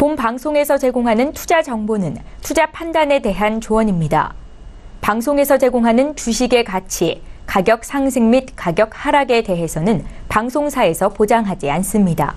본 방송에서 제공하는 투자 정보는 투자 판단에 대한 조언입니다. 방송에서 제공하는 주식의 가치, 가격 상승 및 가격 하락에 대해서는 방송사에서 보장하지 않습니다.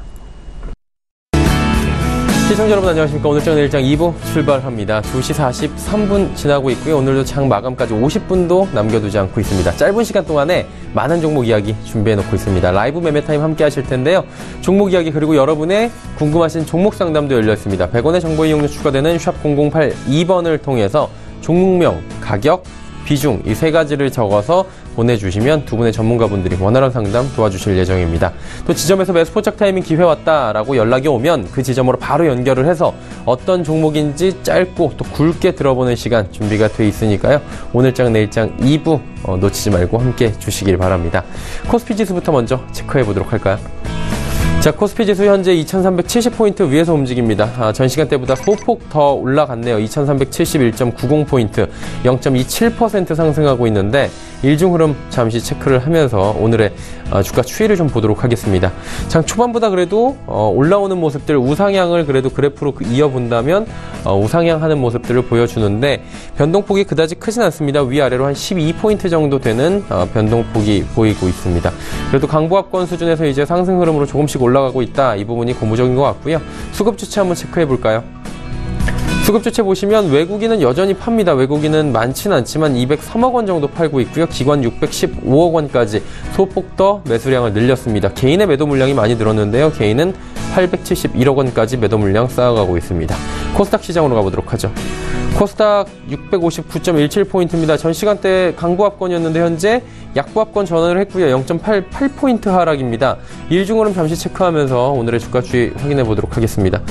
시청자 여러분 안녕하십니까. 오늘장 내일장 2부 출발합니다. 2시 43분 지나고 있고요. 오늘도 장 마감까지 50분도 남겨두지 않고 있습니다. 짧은 시간 동안에 많은 종목 이야기 준비해놓고 있습니다. 라이브 매매타임 함께 하실 텐데요. 종목 이야기 그리고 여러분의 궁금하신 종목 상담도 열려 있습니다. 100원의 정보 이용료 추가되는 샵 0082번을 통해서 종목명, 가격, 비중 이 세 가지를 적어서 보내주시면 두 분의 전문가분들이 원활한 상담 도와주실 예정입니다. 또 지점에서 매수 포착 타이밍 기회 왔다라고 연락이 오면 그 지점으로 바로 연결을 해서 어떤 종목인지 짧고 또 굵게 들어보는 시간 준비가 돼 있으니까요. 오늘장 내일장 2부 놓치지 말고 함께 주시길 바랍니다. 코스피 지수부터 먼저 체크해 보도록 할까요? 자, 코스피 지수 현재 2370포인트 위에서 움직입니다. 전 시간대보다 소폭 더 올라갔네요. 2371.90포인트, 0.27% 상승하고 있는데 일중 흐름 잠시 체크를 하면서 오늘의 주가 추이를 좀 보도록 하겠습니다. 장 초반보다 그래도 올라오는 모습들, 우상향을 그래도 그래프로 이어본다면 우상향하는 모습들을 보여주는데 변동폭이 그다지 크진 않습니다. 위아래로 한 12포인트 정도 되는 변동폭이 보이고 있습니다. 그래도 강보합권 수준에서 이제 상승 흐름으로 조금씩 올라가고 있다. 이 부분이 고무적인 것 같고요. 수급 주체 한번 체크해 볼까요? 수급 주체 보시면 외국인은 여전히 팝니다. 외국인은 많지는 않지만 203억 원 정도 팔고 있고요. 기관 615억 원까지 소폭 더 매수량을 늘렸습니다. 개인의 매도 물량이 많이 늘었는데요. 개인은 871억 원까지 매도 물량 쌓아가고 있습니다. 코스닥 시장으로 가보도록 하죠. 코스닥 659.17포인트입니다. 전 시간대 강보합권이었는데 현재 약보합권 전환을 했고요. 0.88포인트 하락입니다. 일중 흐름 잠시 체크하면서 오늘의 주가 추이 확인해 보도록 하겠습니다.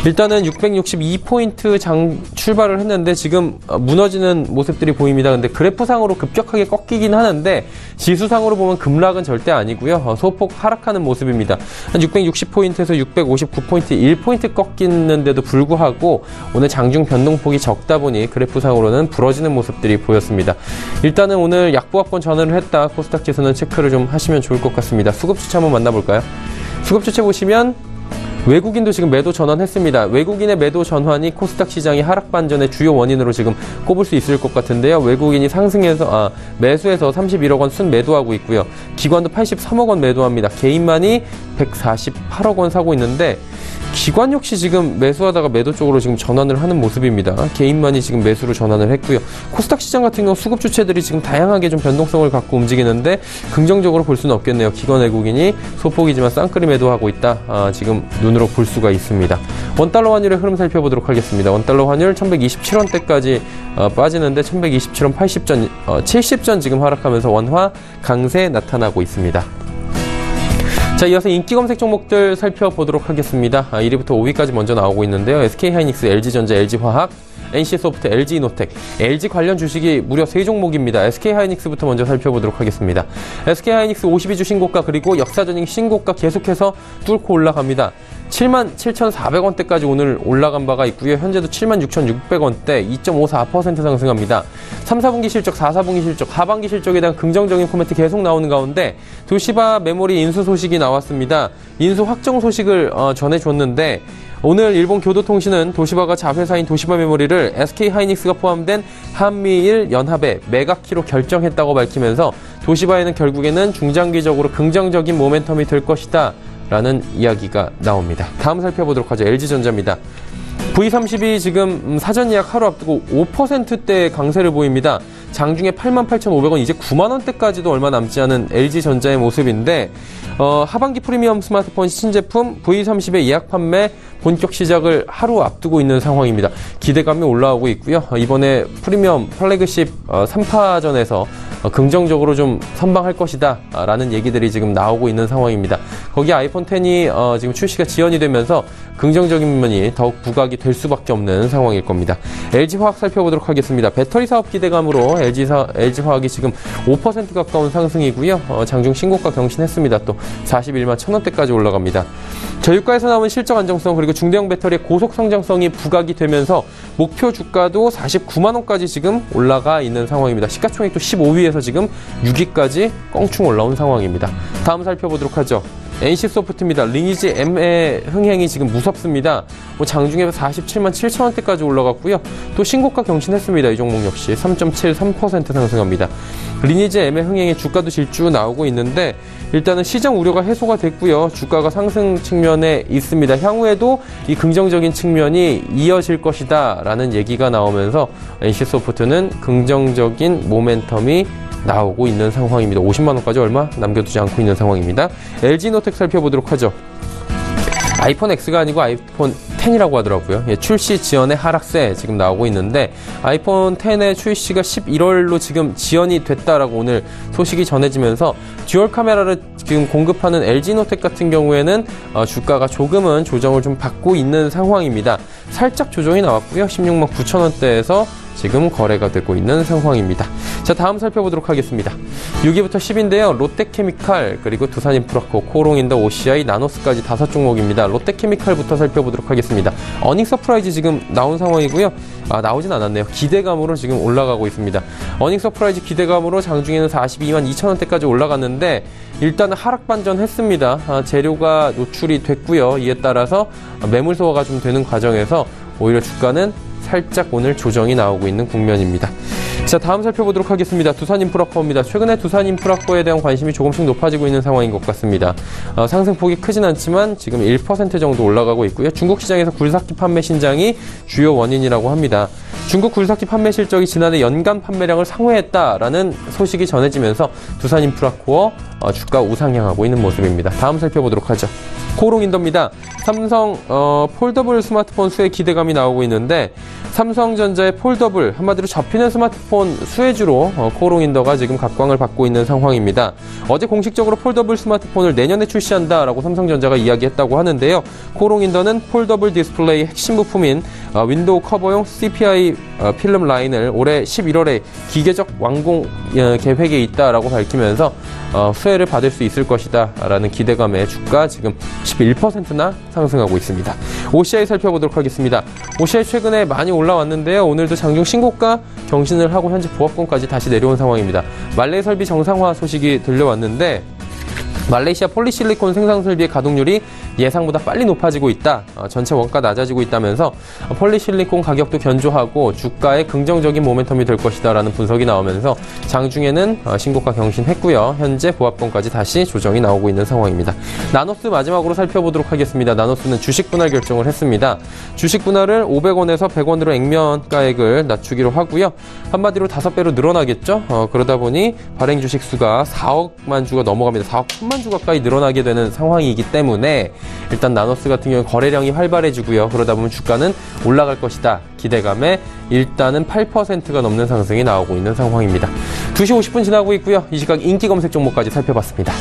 일단은 662포인트 장 출발을 했는데 지금 무너지는 모습들이 보입니다. 근데 그래프상으로 급격하게 꺾이긴 하는데 지수상으로 보면 급락은 절대 아니고요. 소폭 하락하는 모습입니다. 한 660포인트에서 659포인트 1포인트 꺾이는데도 불구하고 오늘 장중 변동폭이 적다 보니 그래프상으로는 부러지는 모습들이 보였습니다. 일단은 오늘 약보합권 전환을 했다. 코스닥 지수는 체크를 좀 하시면 좋을 것 같습니다. 수급 주체 한번 만나볼까요? 수급 주체 보시면 외국인도 지금 매도 전환했습니다. 외국인의 매도 전환이 코스닥 시장이 하락 반전의 주요 원인으로 지금 꼽을 수 있을 것 같은데요. 외국인이 매수해서 31억 원 순 매도하고 있고요. 기관도 83억 원 매도합니다. 개인만이 148억 원 사고 있는데 기관 역시 지금 매수하다가 매도 쪽으로 지금 전환을 하는 모습입니다. 개인만이 지금 매수로 전환을 했고요. 코스닥 시장 같은 경우 수급 주체들이 지금 다양하게 좀 변동성을 갖고 움직이는데 긍정적으로 볼 수는 없겠네요. 기관 외국인이 소폭이지만 쌍끌이 매도하고 있다. 지금 눈으로 볼 수가 있습니다. 원달러 환율의 흐름 살펴보도록 하겠습니다. 원달러 환율 1127원대까지 빠지는데 1127원 80전, 70전 지금 하락하면서 원화 강세 나타나고 있습니다. 자, 이어서 인기 검색 종목들 살펴보도록 하겠습니다. 1위부터 5위까지 먼저 나오고 있는데요. SK하이닉스, LG전자, LG화학, NC소프트, LG이노텍, LG 관련 주식이 무려 3종목입니다. SK하이닉스부터 먼저 살펴보도록 하겠습니다. SK하이닉스 52주 신고가 그리고 역사적인 신고가 계속해서 뚫고 올라갑니다. 77,400원대까지 오늘 올라간 바가 있고요. 현재도 76,600원대 2.54% 상승합니다. 3, 4분기 실적, 4, 4분기 실적, 하반기 실적에 대한 긍정적인 코멘트 계속 나오는 가운데 도시바 메모리 인수 소식이 나왔습니다. 인수 확정 소식을 전해줬는데 오늘 일본 교도통신은 도시바가 자회사인 도시바 메모리를 SK하이닉스가 포함된 한미일 연합에 매각키로 결정했다고 밝히면서 도시바에는 결국에는 중장기적으로 긍정적인 모멘텀이 될 것이다 라는 이야기가 나옵니다. 다음 살펴보도록 하죠. LG전자입니다. V30이 지금 사전 예약 하루 앞두고 5%대 강세를 보입니다. 장중에 88,500원, 이제 9만원대까지도 얼마 남지 않은 LG전자의 모습인데 하반기 프리미엄 스마트폰 신제품 V30의 예약 판매 본격 시작을 하루 앞두고 있는 상황입니다. 기대감이 올라오고 있고요. 이번에 프리미엄 플래그십 3파전에서 긍정적으로 좀 선방할 것이다 라는 얘기들이 지금 나오고 있는 상황입니다. 거기 아이폰 X이 지금 출시가 지연이 되면서 긍정적인 면이 더욱 부각이 될 수밖에 없는 상황일 겁니다. LG화학 살펴보도록 하겠습니다. 배터리 사업 기대감으로 LG화학이 지금 5% 가까운 상승이고요. 장중 신고가 경신했습니다. 또 41만 1,000원대까지 올라갑니다. 저유가에서 나온 실적 안정성 그리고 중대형 배터리의 고속 성장성이 부각이 되면서 목표 주가도 49만원까지 지금 올라가 있는 상황입니다. 시가총액도 15위에서 지금 6위까지 껑충 올라온 상황입니다. 다음 살펴보도록 하죠. NC소프트입니다. 리니지 M의 흥행이 지금 무섭습니다. 장중에 47만 7천 원대까지 올라갔고요. 또 신고가 경신했습니다. 이 종목 역시 3.73% 상승합니다. 리니지 M의 흥행에 주가도 질주 나오고 있는데 일단은 시장 우려가 해소가 됐고요. 주가가 상승 측면에 있습니다. 향후에도 이 긍정적인 측면이 이어질 것이다 라는 얘기가 나오면서 NC소프트는 긍정적인 모멘텀이 나오고 있는 상황입니다. 50만 원까지 얼마 남겨두지 않고 있는 상황입니다. LG노텍 살펴보도록 하죠. 아이폰 X가 아니고 아이폰 10이라고 하더라고요. 출시 지연의 하락세 지금 나오고 있는데 아이폰 10의 출시가 11월로 지금 지연이 됐다라고 오늘 소식이 전해지면서 듀얼 카메라를 지금 공급하는 LG노텍 같은 경우에는 주가가 조금은 조정을 좀 받고 있는 상황입니다. 살짝 조정이 나왔고요. 16만 9천 원대에서 지금 거래가 되고 있는 상황입니다. 자, 다음 살펴보도록 하겠습니다. 6위부터 10위인데요. 롯데케미칼, 그리고 두산인프라코, 코오롱인더, OCI, 나노스까지 5종목입니다. 롯데케미칼부터 살펴보도록 하겠습니다. 어닝 서프라이즈 지금 나온 상황이고요. 나오진 않았네요. 기대감으로 지금 올라가고 있습니다. 어닝 서프라이즈 기대감으로 장중에는 42만 2천 원대까지 올라갔는데 일단은 하락 반전했습니다. 재료가 노출이 됐고요. 이에 따라서 매물 소화가 좀 되는 과정에서 오히려 주가는 살짝 오늘 조정이 나오고 있는 국면입니다. 자, 다음 살펴보도록 하겠습니다. 두산인프라코입니다. 최근에 두산인프라코에 대한 관심이 조금씩 높아지고 있는 상황인 것 같습니다. 상승폭이 크진 않지만 지금 1% 정도 올라가고 있고요. 중국 시장에서 굴삭기 판매 신장이 주요 원인이라고 합니다. 중국 굴삭기 판매 실적이 지난해 연간 판매량을 상회했다라는 소식이 전해지면서 두산인프라코어 주가 우상향하고 있는 모습입니다. 다음 살펴보도록 하죠. 코오롱인더입니다. 삼성 폴더블 스마트폰 수혜 기대감이 나오고 있는데 삼성전자의 폴더블, 한마디로 접히는 스마트폰 수혜주로 코오롱인더가 지금 각광을 받고 있는 상황입니다. 어제 공식적으로 폴더블 스마트폰을 내년에 출시한다라고 삼성전자가 이야기했다고 하는데요. 코오롱인더는 폴더블 디스플레이 핵심 부품인 윈도우 커버용 CPI 필름 라인을 올해 11월에 기계적 완공 계획에 있다라고 밝히면서 수혜를 받을 수 있을 것이다 라는 기대감에 주가 지금 11%나 상승하고 있습니다. OCI 살펴보도록 하겠습니다. OCI 최근에 많이 올라왔는데요. 오늘도 장중 신고가 경신을 하고 현재 보합권까지 다시 내려온 상황입니다. 말레이 설비 정상화 소식이 들려왔는데 말레이시아 폴리실리콘 생산 설비의 가동률이 예상보다 빨리 높아지고 있다. 전체 원가 낮아지고 있다면서 폴리실리콘 가격도 견조하고 주가에 긍정적인 모멘텀이 될 것이다 라는 분석이 나오면서 장중에는 신고가 경신했고요. 현재 보합권까지 다시 조정이 나오고 있는 상황입니다. 나노스 마지막으로 살펴보도록 하겠습니다. 나노스는 주식 분할 결정을 했습니다. 주식 분할을 500원에서 100원으로 액면가액을 낮추기로 하고요. 한마디로 5배로 늘어나겠죠. 그러다 보니 발행 주식 수가 4억만 주가 넘어갑니다. 4억 1천만 주 가까이 늘어나게 되는 상황이기 때문에 일단 나노스 같은 경우는 거래량이 활발해지고요. 그러다 보면 주가는 올라갈 것이다. 기대감에 일단은 8%가 넘는 상승이 나오고 있는 상황입니다. 2시 50분 지나고 있고요. 이 시각 인기 검색 종목까지 살펴봤습니다.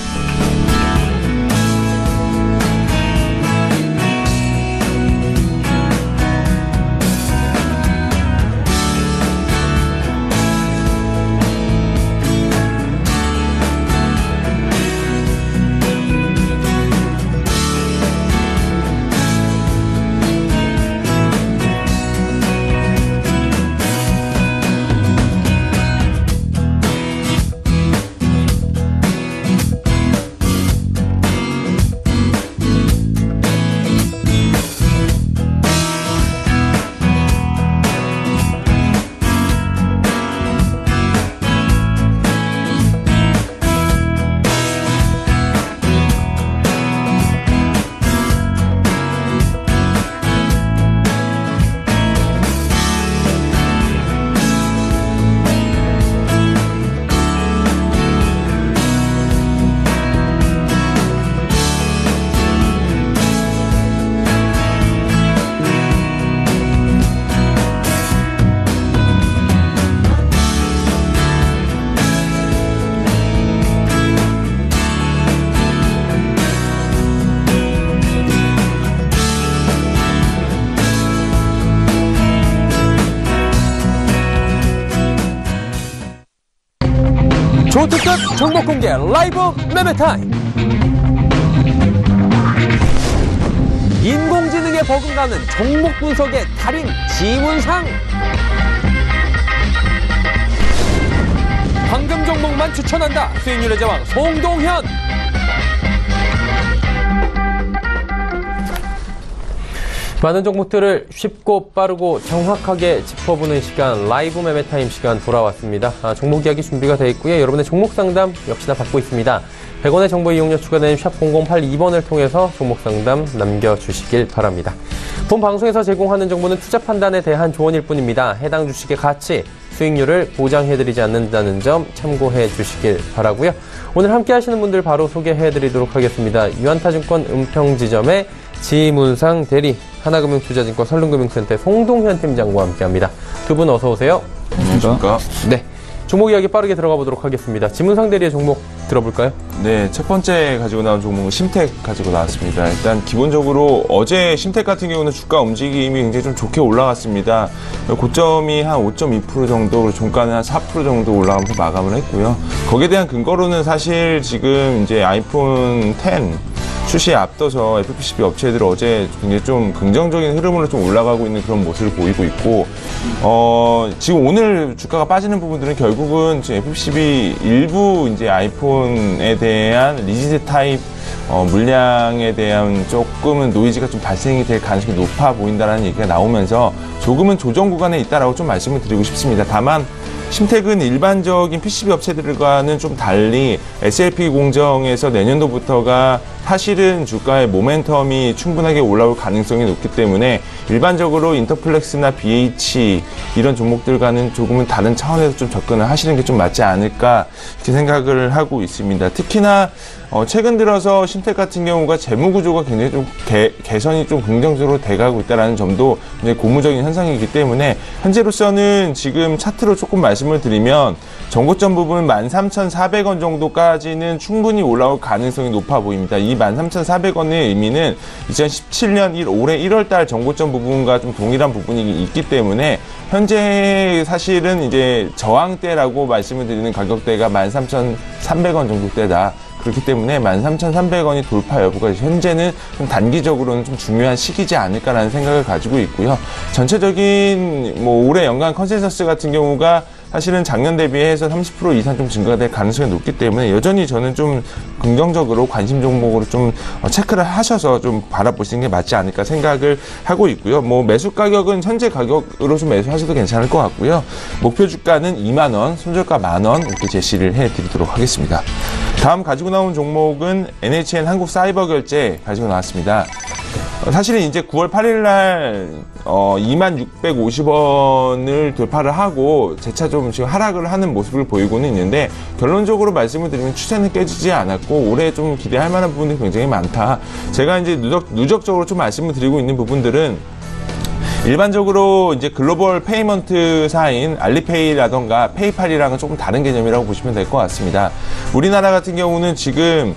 조특급 종목 공개 라이브 매매 타임. 인공지능에 버금가는 종목 분석의 달인 지문상. 황금 종목만 추천한다. 수익률의 제왕 송동현. 많은 종목들을 쉽고 빠르고 정확하게 짚어보는 시간, 라이브 매매타임 시간 돌아왔습니다. 종목 이야기 준비가 되어 있고요. 여러분의 종목 상담 역시나 받고 있습니다. 100원의 정보 이용료 추가되는 샵 0082번을 통해서 종목 상담 남겨주시길 바랍니다. 본 방송에서 제공하는 정보는 투자 판단에 대한 조언일 뿐입니다. 해당 주식의 가치, 수익률을 보장해드리지 않는다는 점 참고해 주시길 바라고요. 오늘 함께 하시는 분들 바로 소개해드리도록 하겠습니다. 유한타증권 은평지점의 지문상 대리, 하나금융투자증권 설릉금융센터의 송동현 팀장과 함께합니다. 두 분 어서 오세요. 안녕하십니까. 네, 종목 이야기 빠르게 들어가 보도록 하겠습니다. 지문상 대리의 종목 들어볼까요? 네, 첫 번째 가지고 나온 종목은 심텍 가지고 나왔습니다. 일단 기본적으로 어제 심텍 같은 경우는 주가 움직임이 굉장히 좀 좋게 올라갔습니다. 고점이 한 5.2% 정도, 그리고 종가는 한 4% 정도 올라가면서 마감을 했고요. 거기에 대한 근거로는 사실 지금 이제 아이폰 10 출시에 앞서서 FPCB 업체들 어제 굉장히 좀 긍정적인 흐름으로 좀 올라가고 있는 그런 모습을 보이고 있고, 지금 오늘 주가가 빠지는 부분들은 결국은 지금 FPCB 일부 이제 아이폰에 대한 리지드 타입 물량에 대한 조금은 노이즈가 좀 발생이 될 가능성이 높아 보인다는 얘기가 나오면서 조금은 조정 구간에 있다라고 좀 말씀을 드리고 싶습니다. 다만 심텍은 일반적인 PCB 업체들과는 좀 달리 SLP 공정에서 내년도부터가 사실은 주가의 모멘텀이 충분하게 올라올 가능성이 높기 때문에 일반적으로 인터플렉스나 BH 이런 종목들과는 조금은 다른 차원에서 좀 접근을 하시는 게 좀 맞지 않을까 이렇게 생각을 하고 있습니다. 특히나 최근 들어서 심텍 같은 경우가 재무 구조가 굉장히 좀 개선이 좀 긍정적으로 돼가고 있다는 점도 굉장히 고무적인 현상이기 때문에 현재로서는 지금 차트로 조금 말씀을 드리면 정고점 부분 13,400원 정도까지는 충분히 올라올 가능성이 높아 보입니다. 이 13,400원의 의미는 2017년 올해 1월달 정고점 부분과 좀 동일한 부분이 있기 때문에 현재 사실은 이제 저항대라고 말씀을 드리는 가격대가 13,300원 정도대다. 그렇기 때문에 13,300원이 돌파 여부가 현재는 좀 단기적으로는 좀 중요한 시기지 않을까라는 생각을 가지고 있고요. 전체적인 올해 연간 컨센서스 같은 경우가 사실은 작년 대비해서 30% 이상 좀 증가가 될 가능성이 높기 때문에 여전히 저는 좀 긍정적으로 관심 종목으로 좀 체크를 하셔서 좀 바라보시는 게 맞지 않을까 생각을 하고 있고요. 매수 가격은 현재 가격으로 좀 매수하셔도 괜찮을 것 같고요. 목표 주가는 2만원, 손절가 만원 이렇게 제시를 해드리도록 하겠습니다. 다음 가지고 나온 종목은 NHN 한국사이버결제 가지고 나왔습니다. 사실은 이제 9월 8일 날 2650원을 돌파를 하고 재차 좀 지금 하락을 하는 모습을 보이고는 있는데, 결론적으로 말씀을 드리면 추세는 깨지지 않았고 올해 좀 기대할 만한 부분이 굉장히 많다. 제가 이제 누적적으로 좀 말씀을 드리고 있는 부분들은 일반적으로 이제 글로벌 페이먼트사인 알리페이라던가 페이팔이랑은 조금 다른 개념이라고 보시면 될 것 같습니다. 우리나라 같은 경우는 지금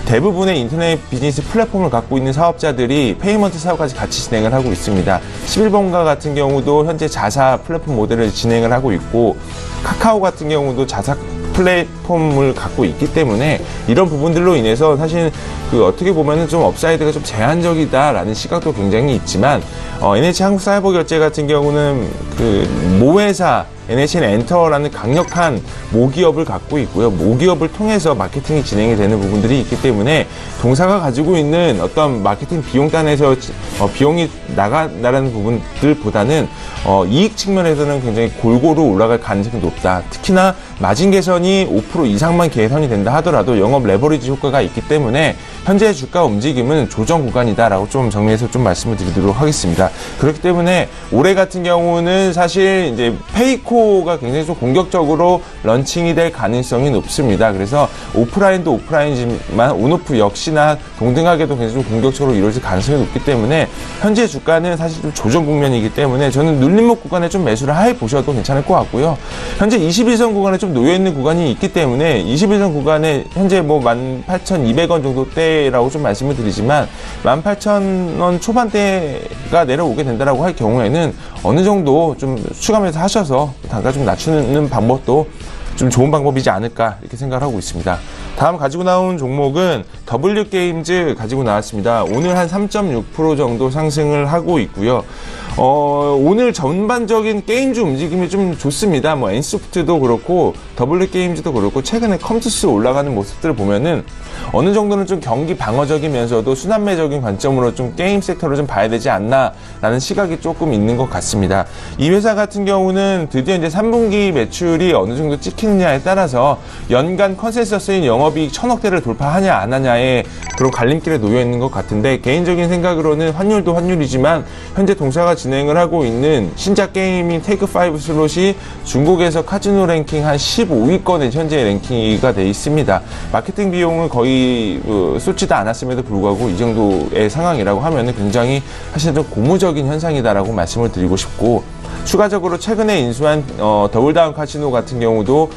대부분의 인터넷 비즈니스 플랫폼을 갖고 있는 사업자들이 페이먼트 사업까지 같이 진행을 하고 있습니다. 11번가 같은 경우도 현재 자사 플랫폼 모델을 진행을 하고 있고, 카카오 같은 경우도 자사 플랫폼을 갖고 있기 때문에 이런 부분들로 인해서 사실 어떻게 보면은 좀 업사이드가 좀 제한적이다라는 시각도 굉장히 있지만, NH 한국사이버결제 같은 경우는 모회사 NHN 엔터라는 강력한 모기업을 갖고 있고요. 모기업을 통해서 마케팅이 진행이 되는 부분들이 있기 때문에 동사가 가지고 있는 어떤 마케팅 비용단에서 비용이 나가는 부분들보다는 이익 측면에서는 굉장히 골고루 올라갈 가능성이 높다. 특히나 마진 개선이 5% 이상만 개선이 된다 하더라도 영업 레버리지 효과가 있기 때문에 현재 주가 움직임은 조정 구간이다라고 좀 정리해서 좀 말씀을 드리도록 하겠습니다. 그렇기 때문에 올해 같은 경우는 사실 이제 페이코가 굉장히 좀 공격적으로 런칭이 될 가능성이 높습니다. 그래서 오프라인도 오프라인이지만 온오프 역시나 동등하게도 굉장히 좀 공격적으로 이루어질 가능성이 높기 때문에 현재 주가는 사실 좀 조정 국면이기 때문에 저는 눌림목 구간에 좀 매수를 해 보셔도 괜찮을 것 같고요. 현재 21선 구간에 좀 놓여 있는 구간이 있기 때문에 21선 구간에 현재 18,200원 정도대라고 좀 말씀을 드리지만 18,000원 초반대가 내려오게 된다라고 할 경우에는 어느 정도 좀 추가매수 하셔서 단가 좀 낮추는 방법도 좀 좋은 방법이지 않을까 이렇게 생각을 하고 있습니다. 다음 가지고 나온 종목은 W게임즈 가지고 나왔습니다. 오늘 한 3.6% 정도 상승을 하고 있고요. 오늘 전반적인 게임주 움직임이 좀 좋습니다. 뭐 NC소프트도 그렇고 W게임즈도 그렇고 최근에 컴투스 올라가는 모습들을 보면은 어느 정도는 좀 경기 방어적이면서도 순환매적인 관점으로 좀 게임 섹터를 좀 봐야 되지 않나라는 시각이 조금 있는 것 같습니다. 이 회사 같은 경우는 드디어 이제 3분기 매출이 어느 정도 찍히느냐에 따라서 연간 컨센서스인 영업이익 1,000억대를 돌파하냐 안 하냐의 그런 갈림길에 놓여 있는 것 같은데, 개인적인 생각으로는 환율도 환율이지만 현재 동사가 진행을 하고 있는 신작 게임인 테이크5 슬롯이 중국에서 카지노 랭킹 한 15위권에 현재 랭킹이가 돼 있습니다. 마케팅 비용은 거의 쏟지도 않았음에도 불구하고 이 정도의 상황이라고 하면 굉장히 사실 좀 고무적인 현상이다라고 말씀을 드리고 싶고, 추가적으로 최근에 인수한 더블다운 카지노 같은 경우도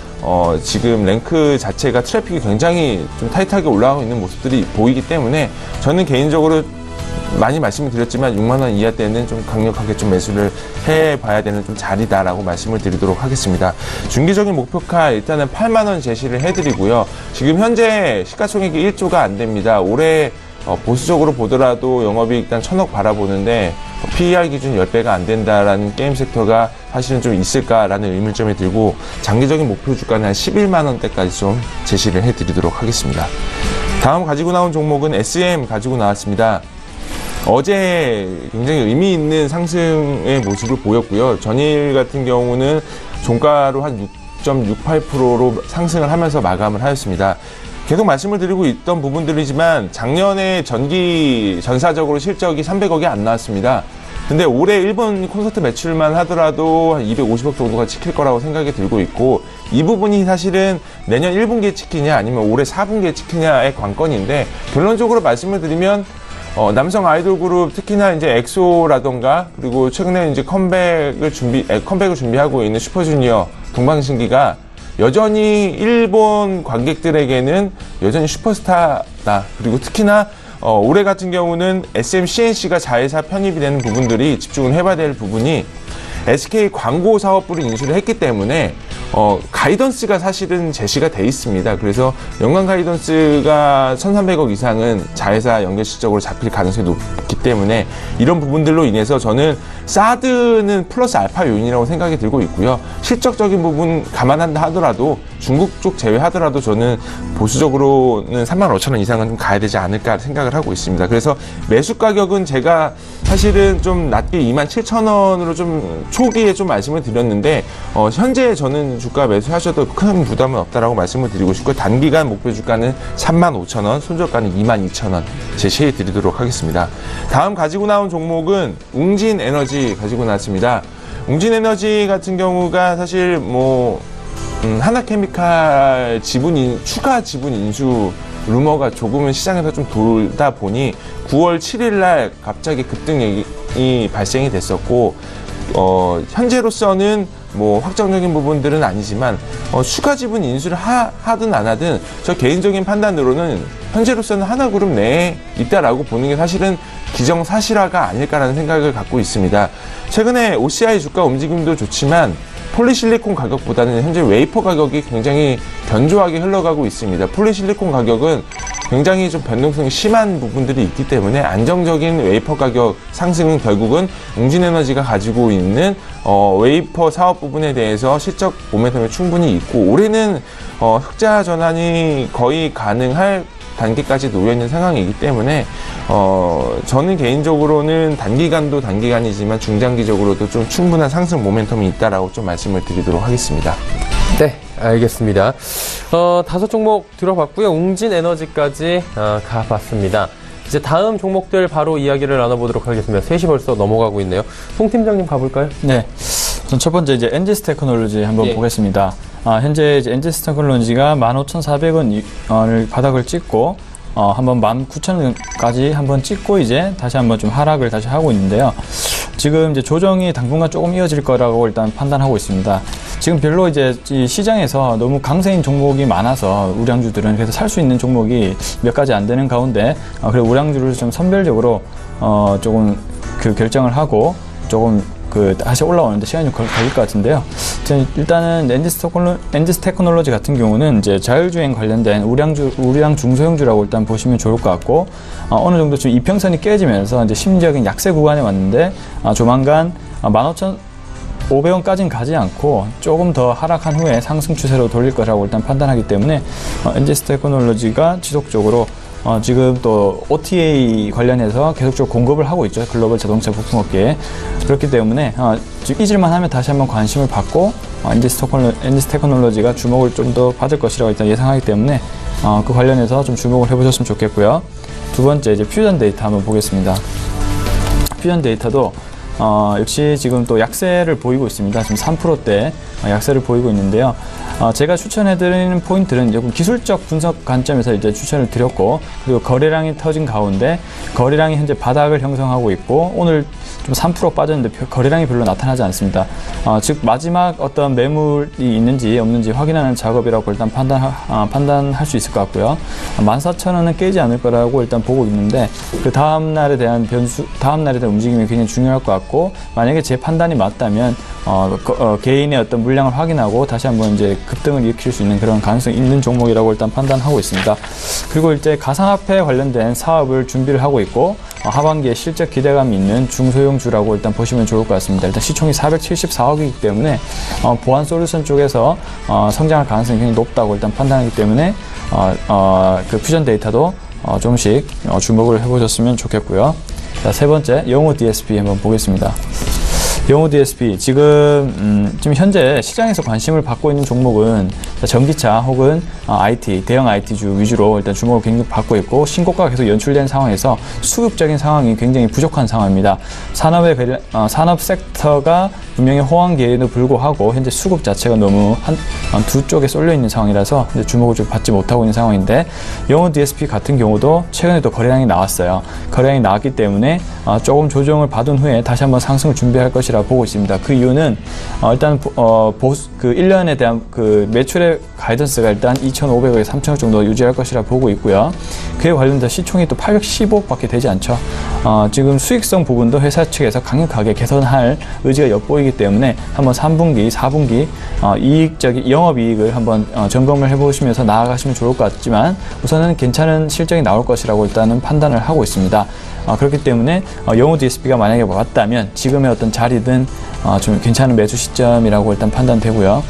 지금 랭크 자체가 트래픽이 굉장히 좀 타이트하게 올라가고 있는 모습들이 보이기 때문에 저는 개인적으로 많이 말씀을 드렸지만 6만원 이하 때는 좀 강력하게 좀 매수를 해봐야 되는 좀 자리다라고 말씀을 드리도록 하겠습니다. 중기적인 목표가 일단은 8만원 제시를 해드리고요. 지금 현재 시가총액이 1조가 안 됩니다. 올해 보수적으로 보더라도 영업이익 일단 1,000억 바라보는데 PER 기준 10배가 안 된다라는 게임 섹터가 사실은 좀 있을까라는 의문점이 들고, 장기적인 목표 주가는 한 11만원대까지 좀 제시를 해드리도록 하겠습니다. 다음 가지고 나온 종목은 SM 가지고 나왔습니다. 어제 굉장히 의미 있는 상승의 모습을 보였고요. 전일 같은 경우는 종가로 한 6.68%로 상승을 하면서 마감을 하였습니다. 계속 말씀을 드리고 있던 부분들이지만 작년에 전사적으로 실적이 300억이 안 나왔습니다. 근데 올해 일본 콘서트 매출만 하더라도 한 250억 정도가 찍힐 거라고 생각이 들고 있고, 이 부분이 사실은 내년 1분기에 찍히냐 아니면 올해 4분기에 찍히냐의 관건인데, 결론적으로 말씀을 드리면 남성 아이돌 그룹 특히나 이제 엑소라던가, 그리고 최근에 이제 컴백을 준비하고 있는 슈퍼주니어 동방신기가 여전히 일본 관객들에게는 여전히 슈퍼스타다. 그리고 특히나 올해 같은 경우는 SMCNC가 자회사 편입이 되는 부분들이 집중을 해봐야 될 부분이 SK 광고 사업부를 인수를 했기 때문에 가이던스가 사실은 제시가 돼 있습니다. 그래서 연간 가이던스가 1,300억 이상은 자회사 연결 실적으로 잡힐 가능성이 높기 때문에 이런 부분들로 인해서 저는 사드는 플러스 알파 요인이라고 생각이 들고 있고요. 실적적인 부분 감안한다 하더라도 중국 쪽 제외하더라도 저는 보수적으로는 35,000원 이상은 좀 가야 되지 않을까 생각을 하고 있습니다. 그래서 매수 가격은 제가 사실은 좀 낮게 27,000원으로 좀 초기에 좀 말씀을 드렸는데, 현재 저는 주가 매수하셔도 큰 부담은 없다라고 말씀을 드리고 싶고, 단기간 목표 주가는 35,000원, 손절가는 22,000원 제시해 드리도록 하겠습니다. 다음 가지고 나온 종목은 웅진에너지 가지고 나왔습니다. 웅진에너지 같은 경우가 사실 하나케미칼 추가 지분 인수 루머가 조금은 시장에서 좀 돌다 보니 9월 7일 날 갑자기 급등이 발생이 됐었고, 현재로서는 확정적인 부분들은 아니지만 추가 지분 인수를 하든 안 하든 저 개인적인 판단으로는 현재로서는 하나그룹 내에 있다라고 보는 게 사실은 기정사실화가 아닐까라는 생각을 갖고 있습니다. 최근에 OCI 주가 움직임도 좋지만 폴리실리콘 가격보다는 현재 웨이퍼 가격이 굉장히 견조하게 흘러가고 있습니다. 폴리실리콘 가격은 굉장히 좀 변동성이 심한 부분들이 있기 때문에 안정적인 웨이퍼 가격 상승은 결국은 웅진에너지가 가지고 있는 웨이퍼 사업 부분에 대해서 실적 모멘텀이 충분히 있고, 올해는 흑자 전환이 거의 가능할 단계까지 놓여있는 상황이기 때문에 저는 개인적으로는 단기간도 단기간이지만 중장기적으로도 좀 충분한 상승 모멘텀이 있다라고 좀 말씀을 드리도록 하겠습니다. 네, 알겠습니다. 5 종목 들어봤고요. 웅진에너지까지 가봤습니다. 이제 다음 종목들 바로 이야기를 나눠보도록 하겠습니다. 3시 벌써 넘어가고 있네요. 송 팀장님 가볼까요? 네. 첫 번째 이제 엔지스 테크놀로지 한번 보겠습니다. 현재 이제 엔지스 테크놀로지가 15,400원을 바닥을 찍고 한번 19,000원까지 한번 찍고 이제 다시 한번 좀 하락을 다시 하고 있는데요. 지금 이제 조정이 당분간 조금 이어질 거라고 일단 판단하고 있습니다. 지금 별로 이제 이 시장에서 너무 강세인 종목이 많아서 우량주들은 그래서 살 수 있는 종목이 몇 가지 안 되는 가운데 그래 우량주를 좀 선별적으로 조금 결정을 하고 조금 다시 올라오는데 시간이 좀 걸릴 것 같은데요. 일단은 엔지스 테크놀로지 같은 경우는 이제 자율주행 관련된 우량 중소형주라고 일단 보시면 좋을 것 같고, 어느 정도 지금 이평선이 깨지면서 이제 심리적인 약세 구간에 왔는데, 조만간 15,500원까지는 가지 않고 조금 더 하락한 후에 상승 추세로 돌릴 거라고 일단 판단하기 때문에 엔지스 테크놀로지가 지속적으로 지금 또 OTA 관련해서 계속적으로 공급을 하고 있죠. 글로벌 자동차 부품업계에. 그렇기 때문에 지금 잊을만 하면 다시 한번 관심을 받고 엔지스 테크놀로지가 주목을 좀 더 받을 것이라고 일단 예상하기 때문에 그 관련해서 좀 주목을 해보셨으면 좋겠고요. 두 번째 이제 퓨전 데이터 한번 보겠습니다. 퓨전 데이터도 역시 지금 또 약세를 보이고 있습니다. 지금 3%대 약세를 보이고 있는데요. 제가 추천해드리는 포인트는 조금 기술적 분석 관점에서 이제 추천을 드렸고, 그리고 거래량이 터진 가운데 거래량이 현재 바닥을 형성하고 있고, 오늘 좀 3% 빠졌는데 거래량이 별로 나타나지 않습니다. 즉 마지막 어떤 매물이 있는지 없는지 확인하는 작업이라고 일단 판단할 수 있을 것 같고요. 14,000원은 깨지 않을 거라고 일단 보고 있는데, 그 다음 날에 대한 움직임이 굉장히 중요할 것 같고, 만약에 제 판단이 맞다면 개인의 어떤 물량을 확인하고 다시 한번 이제 급등을 일으킬 수 있는 그런 가능성이 있는 종목이라고 일단 판단하고 있습니다. 그리고 이제 가상화폐 관련된 사업을 준비를 하고 있고, 하반기에 실적 기대감이 있는 중소형주라고 일단 보시면 좋을 것 같습니다. 일단 시총이 474억이기 때문에 보안 솔루션 쪽에서 성장할 가능성이 굉장히 높다고 일단 판단하기 때문에 그 퓨전 데이터도 조금씩 주목을 해보셨으면 좋겠고요. 자, 세 번째 영호 DSP 한번 보겠습니다. 영호 DSP 지금 현재 시장에서 관심을 받고 있는 종목은 전기차 혹은 IT, 대형 IT주 위주로 일단 주목을 굉장히 받고 있고, 신고가가 계속 연출된 상황에서 수급적인 상황이 굉장히 부족한 상황입니다. 산업 섹터가 분명히 호황기에도 불구하고 현재 수급 자체가 너무 두 쪽에 쏠려 있는 상황이라서 주목을 좀 받지 못하고 있는 상황인데, 영호 DSP 같은 경우도 최근에 또 거래량이 나왔어요. 거래량이 나왔기 때문에 조금 조정을 받은 후에 다시 한번 상승을 준비할 것이라 보고 있습니다. 그 이유는 일단 그 1년에 대한 그 매출의 가이던스가 일단 2,500억에서 3,000억 정도 유지할 것이라 보고 있고요. 그에 관련된 시총이 또 815억밖에 되지 않죠. 지금 수익성 부분도 회사 측에서 강력하게 개선할 의지가 엿보이기 때문에 한번 3분기, 4분기 영업이익을 한번 점검을 해보시면서 나아가시면 좋을 것 같지만, 우선은 괜찮은 실적이 나올 것이라고 일단은 판단을 하고 있습니다. 그렇기 때문에 영호 DSP가 만약에 맞다면 지금의 어떤 자리든 좀 괜찮은 매수 시점이라고 일단 판단되고요.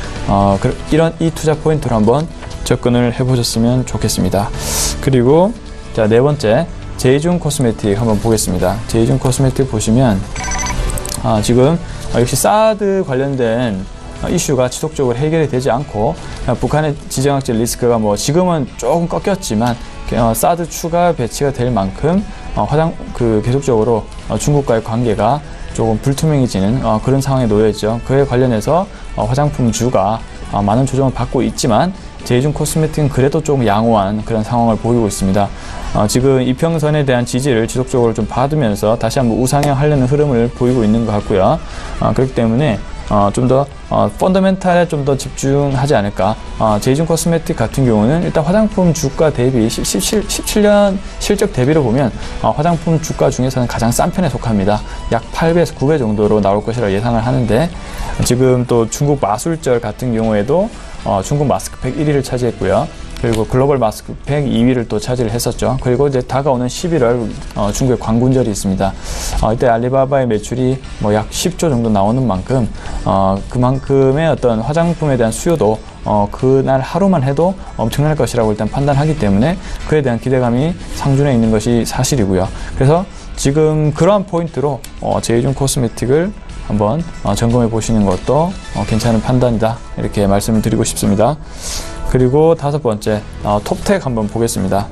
이 투자 포인트로 한번 접근을 해보셨으면 좋겠습니다. 그리고 자, 네 번째 제이준 코스메틱 한번 보겠습니다. 제이준 코스메틱 보시면 지금 역시 사드 관련된 이슈가 지속적으로 해결이 되지 않고, 북한의 지정학적 리스크가 지금은 조금 꺾였지만 사드 추가 배치가 될 만큼 계속적으로 중국과의 관계가 조금 불투명해지는 그런 상황에 놓여 있죠. 그에 관련해서 화장품주가 많은 조정을 받고 있지만, 제이준 코스메틱은 그래도 좀 양호한 그런 상황을 보이고 있습니다. 지금 이평선에 대한 지지를 지속적으로 좀 받으면서 다시 한번 우상향하려는 흐름을 보이고 있는 것 같고요. 그렇기 때문에 좀 더 펀더멘탈에 좀 더 집중하지 않을까. 제이준 코스메틱 같은 경우는 일단 화장품 주가 대비 17년 실적 대비로 보면 화장품 주가 중에서는 가장 싼 편에 속합니다. 약 8배에서 9배 정도로 나올 것이라 예상을 하는데, 지금 또 중국 마술절 같은 경우에도 중국 마스크팩 1위를 차지했고요. 그리고 글로벌 마스크팩 2위를 또 차지를 했었죠. 그리고 이제 다가오는 11월 중국의 광군절이 있습니다. 이때 알리바바의 매출이 약 10조 정도 나오는 만큼 그만큼의 어떤 화장품에 대한 수요도 그날 하루만 해도 엄청날 것이라고 일단 판단하기 때문에 그에 대한 기대감이 상준해 있는 것이 사실이고요. 그래서 지금 그러한 포인트로 제이준 코스메틱을 한번 점검해 보시는 것도 괜찮은 판단이다, 이렇게 말씀을 드리고 싶습니다. 그리고 다섯 번째 톱텍 한번 보겠습니다.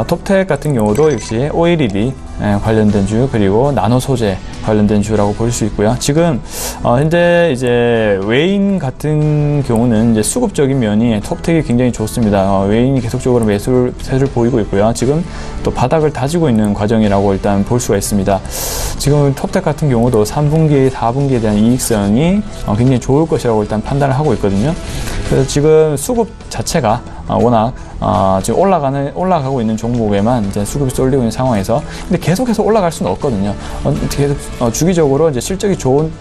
톱텍 같은 경우도 역시 OLED 관련된 주, 그리고 나노 소재 관련된 주라고 볼 수 있고요. 지금 현재 이제 외인 같은 경우는 이제 수급적인 면이 톱텍이 굉장히 좋습니다. 외인이 계속적으로 매수세를 보이고 있고요. 지금 또 바닥을 다지고 있는 과정이라고 일단 볼 수가 있습니다. 지금 톱텍 같은 경우도 3분기, 4분기에 대한 이익성이 굉장히 좋을 것이라고 일단 판단을 하고 있거든요. 그래서 지금 수급 자체가 워낙 지금 올라가고 있는 종목에만 이제 수급이 쏠리고 있는 상황에서 근데 계속해서 올라갈 수는 없거든요. 계속 주기적으로 이제 실적이 좋은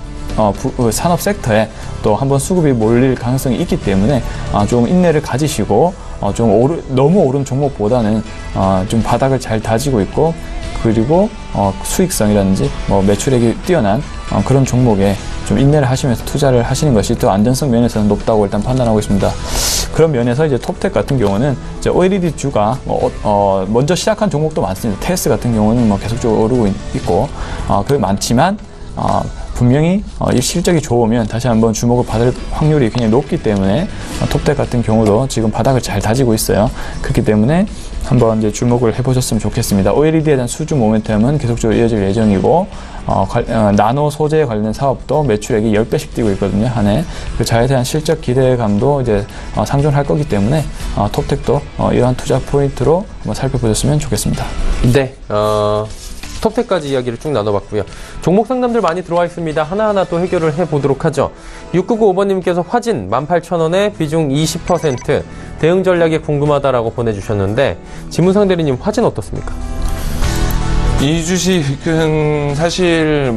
산업 섹터에 또 한번 수급이 몰릴 가능성이 있기 때문에 좀 인내를 가지시고 너무 오른 종목보다는 좀 바닥을 잘 다지고 있고 그리고 수익성이라든지 매출액이 뛰어난 그런 종목에 좀 인내를 하시면서 투자를 하시는 것이 또 안전성 면에서는 높다고 일단 판단하고 있습니다. 그런 면에서 이제 톱텍 같은 경우는 이제 OLED 주가 먼저 시작한 종목도 많습니다. 테스 같은 경우는 계속적으로 오르고 있고 그게 많지만 분명히 이 실적이 좋으면 다시 한번 주목을 받을 확률이 굉장히 높기 때문에 톱텍 같은 경우도 지금 바닥을 잘 다지고 있어요. 그렇기 때문에 한번 이제 주목을 해보셨으면 좋겠습니다. OLED에 대한 수주 모멘텀은 계속적으로 이어질 예정이고 나노 소재 관련 사업도 매출액이 10배씩 뛰고 있거든요. 한 해. 그 자에 대한 실적 기대감도 이제 상존할 거기 때문에 톱텍도 이러한 투자 포인트로 한번 살펴보셨으면 좋겠습니다. 네. 톱텍까지 이야기를 쭉 나눠봤고요. 종목 상담들 많이 들어와 있습니다. 하나하나 또 해결을 해보도록 하죠. 6995번님께서 화진 18,000원에 비중 20% 대응 전략이 궁금하다라고 보내주셨는데 지문상 대리님 화진 어떻습니까? 이 주식은 사실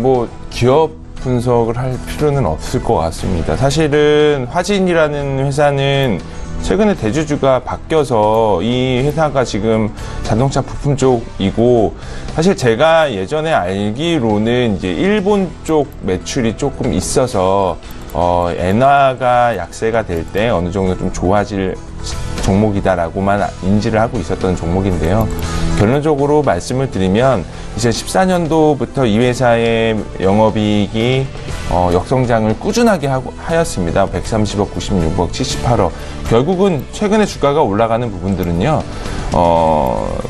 기업 분석을 할 필요는 없을 것 같습니다. 사실은 화진이라는 회사는 최근에 대주주가 바뀌어서 이 회사가 지금 자동차 부품 쪽이고 사실 제가 예전에 알기로는 이제 일본 쪽 매출이 조금 있어서 엔화가 약세가 될 때 어느 정도 좀 좋아질 종목이다라고만 인지를 하고 있었던 종목인데요. 결론적으로 말씀을 드리면 2014년도부터 이 회사의 영업이익이 역성장을 꾸준하게 하였습니다. 130억, 96억, 78억. 결국은 최근에 주가가 올라가는 부분들은요.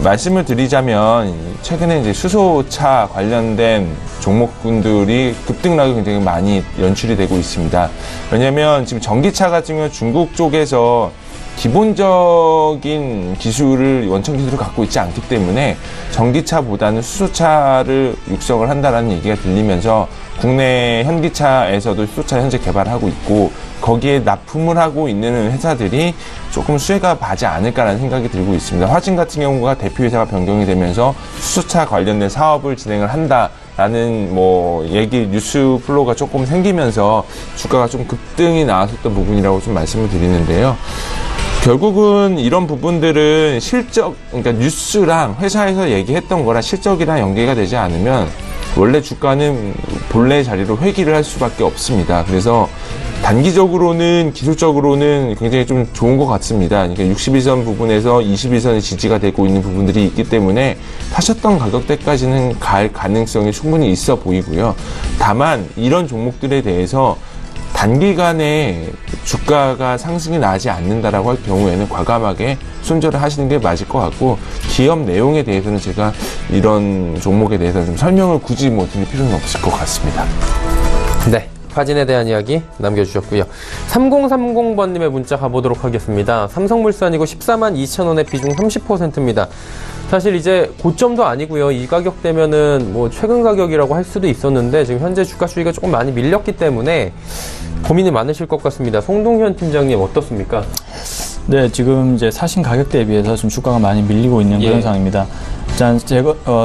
말씀을 드리자면 최근에 이제 수소차 관련된 종목군들이 급등락이 굉장히 많이 연출이 되고 있습니다. 왜냐하면 지금 전기차 같은 경우 중국 쪽에서 기본적인 기술을 원천 기술을 갖고 있지 않기 때문에 전기차보다는 수소차를 육성을 한다라는 얘기가 들리면서 국내 현기차에서도 수소차 현재 개발하고 있고 거기에 납품을 하고 있는 회사들이 조금 수혜가 가지 않을까라는 생각이 들고 있습니다. 화진 같은 경우가 대표회사가 변경이 되면서 수소차 관련된 사업을 진행을 한다라는 뉴스 플로우가 조금 생기면서 주가가 좀 급등이 나왔었던 부분이라고 좀 말씀을 드리는데요. 결국은 이런 부분들은 그러니까 뉴스랑 회사에서 얘기했던 거랑 실적이랑 연계가 되지 않으면 원래 주가는 본래 자리로 회귀를 할 수밖에 없습니다. 그래서 단기적으로는 기술적으로는 굉장히 좀 좋은 것 같습니다. 그러니까 61선 부분에서 21선이 지지가 되고 있는 부분들이 있기 때문에 사셨던 가격대까지는 갈 가능성이 충분히 있어 보이고요. 다만 이런 종목들에 대해서 단기간에 주가가 상승이 나지 않는다라고 할 경우에는 과감하게 손절을 하시는 게 맞을 것 같고 기업 내용에 대해서는 제가 이런 종목에 대해서 좀 설명을 굳이 드릴 필요는 없을 것 같습니다. 네. 화진에 대한 이야기 남겨주셨고요. 3030번님의 문자 가보도록 하겠습니다. 삼성물산이고 14만 2천원에 비중 30%입니다. 사실 이제 고점도 아니고요. 이 가격대면은 최근 가격이라고 할 수도 있었는데 지금 현재 주가 수위가 조금 많이 밀렸기 때문에 고민이 많으실 것 같습니다. 송동현 팀장님 어떻습니까? 네, 지금 이제 사신 가격대에 비해서 좀 주가가 많이 밀리고 있는 그런 상황입니다.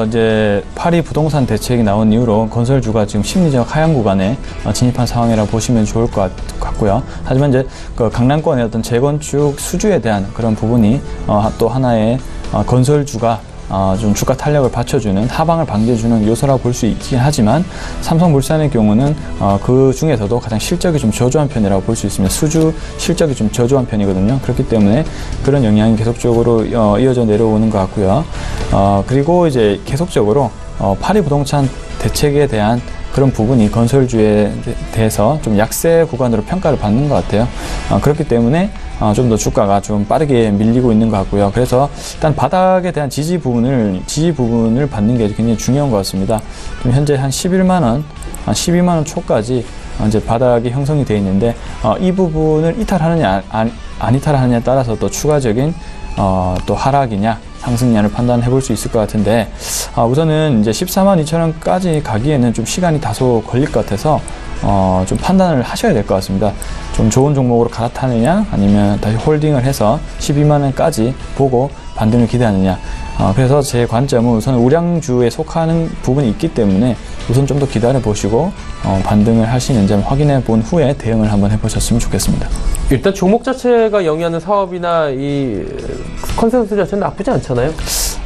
이제 파리 부동산 대책이 나온 이후로 건설주가 지금 심리적 하향 구간에 진입한 상황이라고 보시면 좋을 것 같고요. 하지만 이제 강남권의 어떤 재건축 수주에 대한 그런 부분이 또 하나의 건설주가 좀 주가 탄력을 받쳐주는 하방을 방지해주는 요소라고 볼 수 있긴 하지만 삼성물산의 경우는 그 중에서도 가장 실적이 좀 저조한 편이라고 볼 수 있습니다. 수주 실적이 좀 저조한 편이거든요. 그렇기 때문에 그런 영향이 계속적으로 이어져 내려오는 것 같고요. 그리고 이제 계속적으로 파리 부동산 대책에 대한 그런 부분이 건설주에 대해서 좀 약세 구간으로 평가를 받는 것 같아요. 그렇기 때문에 좀 더 주가가 좀 빠르게 밀리고 있는 것 같고요. 그래서 일단 바닥에 대한 지지 부분을 받는 게 굉장히 중요한 것 같습니다. 좀 현재 한 11만원, 12만원 초까지 이제 바닥이 형성이 되어 있는데 이 부분을 이탈하느냐 안 이탈하느냐에 따라서 또 추가적인 또 하락이냐 상승량을 판단해 볼 수 있을 것 같은데 우선은 이제 14만 2천 원까지 가기에는 좀 시간이 다소 걸릴 것 같아서 좀 판단을 하셔야 될 것 같습니다. 좀 좋은 종목으로 갈아타느냐 아니면 다시 홀딩을 해서 12만 원까지 보고 반등을 기대하느냐. 그래서 제 관점은 우선 우량주에 속하는 부분이 있기 때문에 우선 좀 더 기다려 보시고 반등을 할 수 있는지 확인해 본 후에 대응을 한번 해보셨으면 좋겠습니다. 일단 종목 자체가 영위하는 사업이나 이 컨센서스 자체는 나쁘지 않잖아요.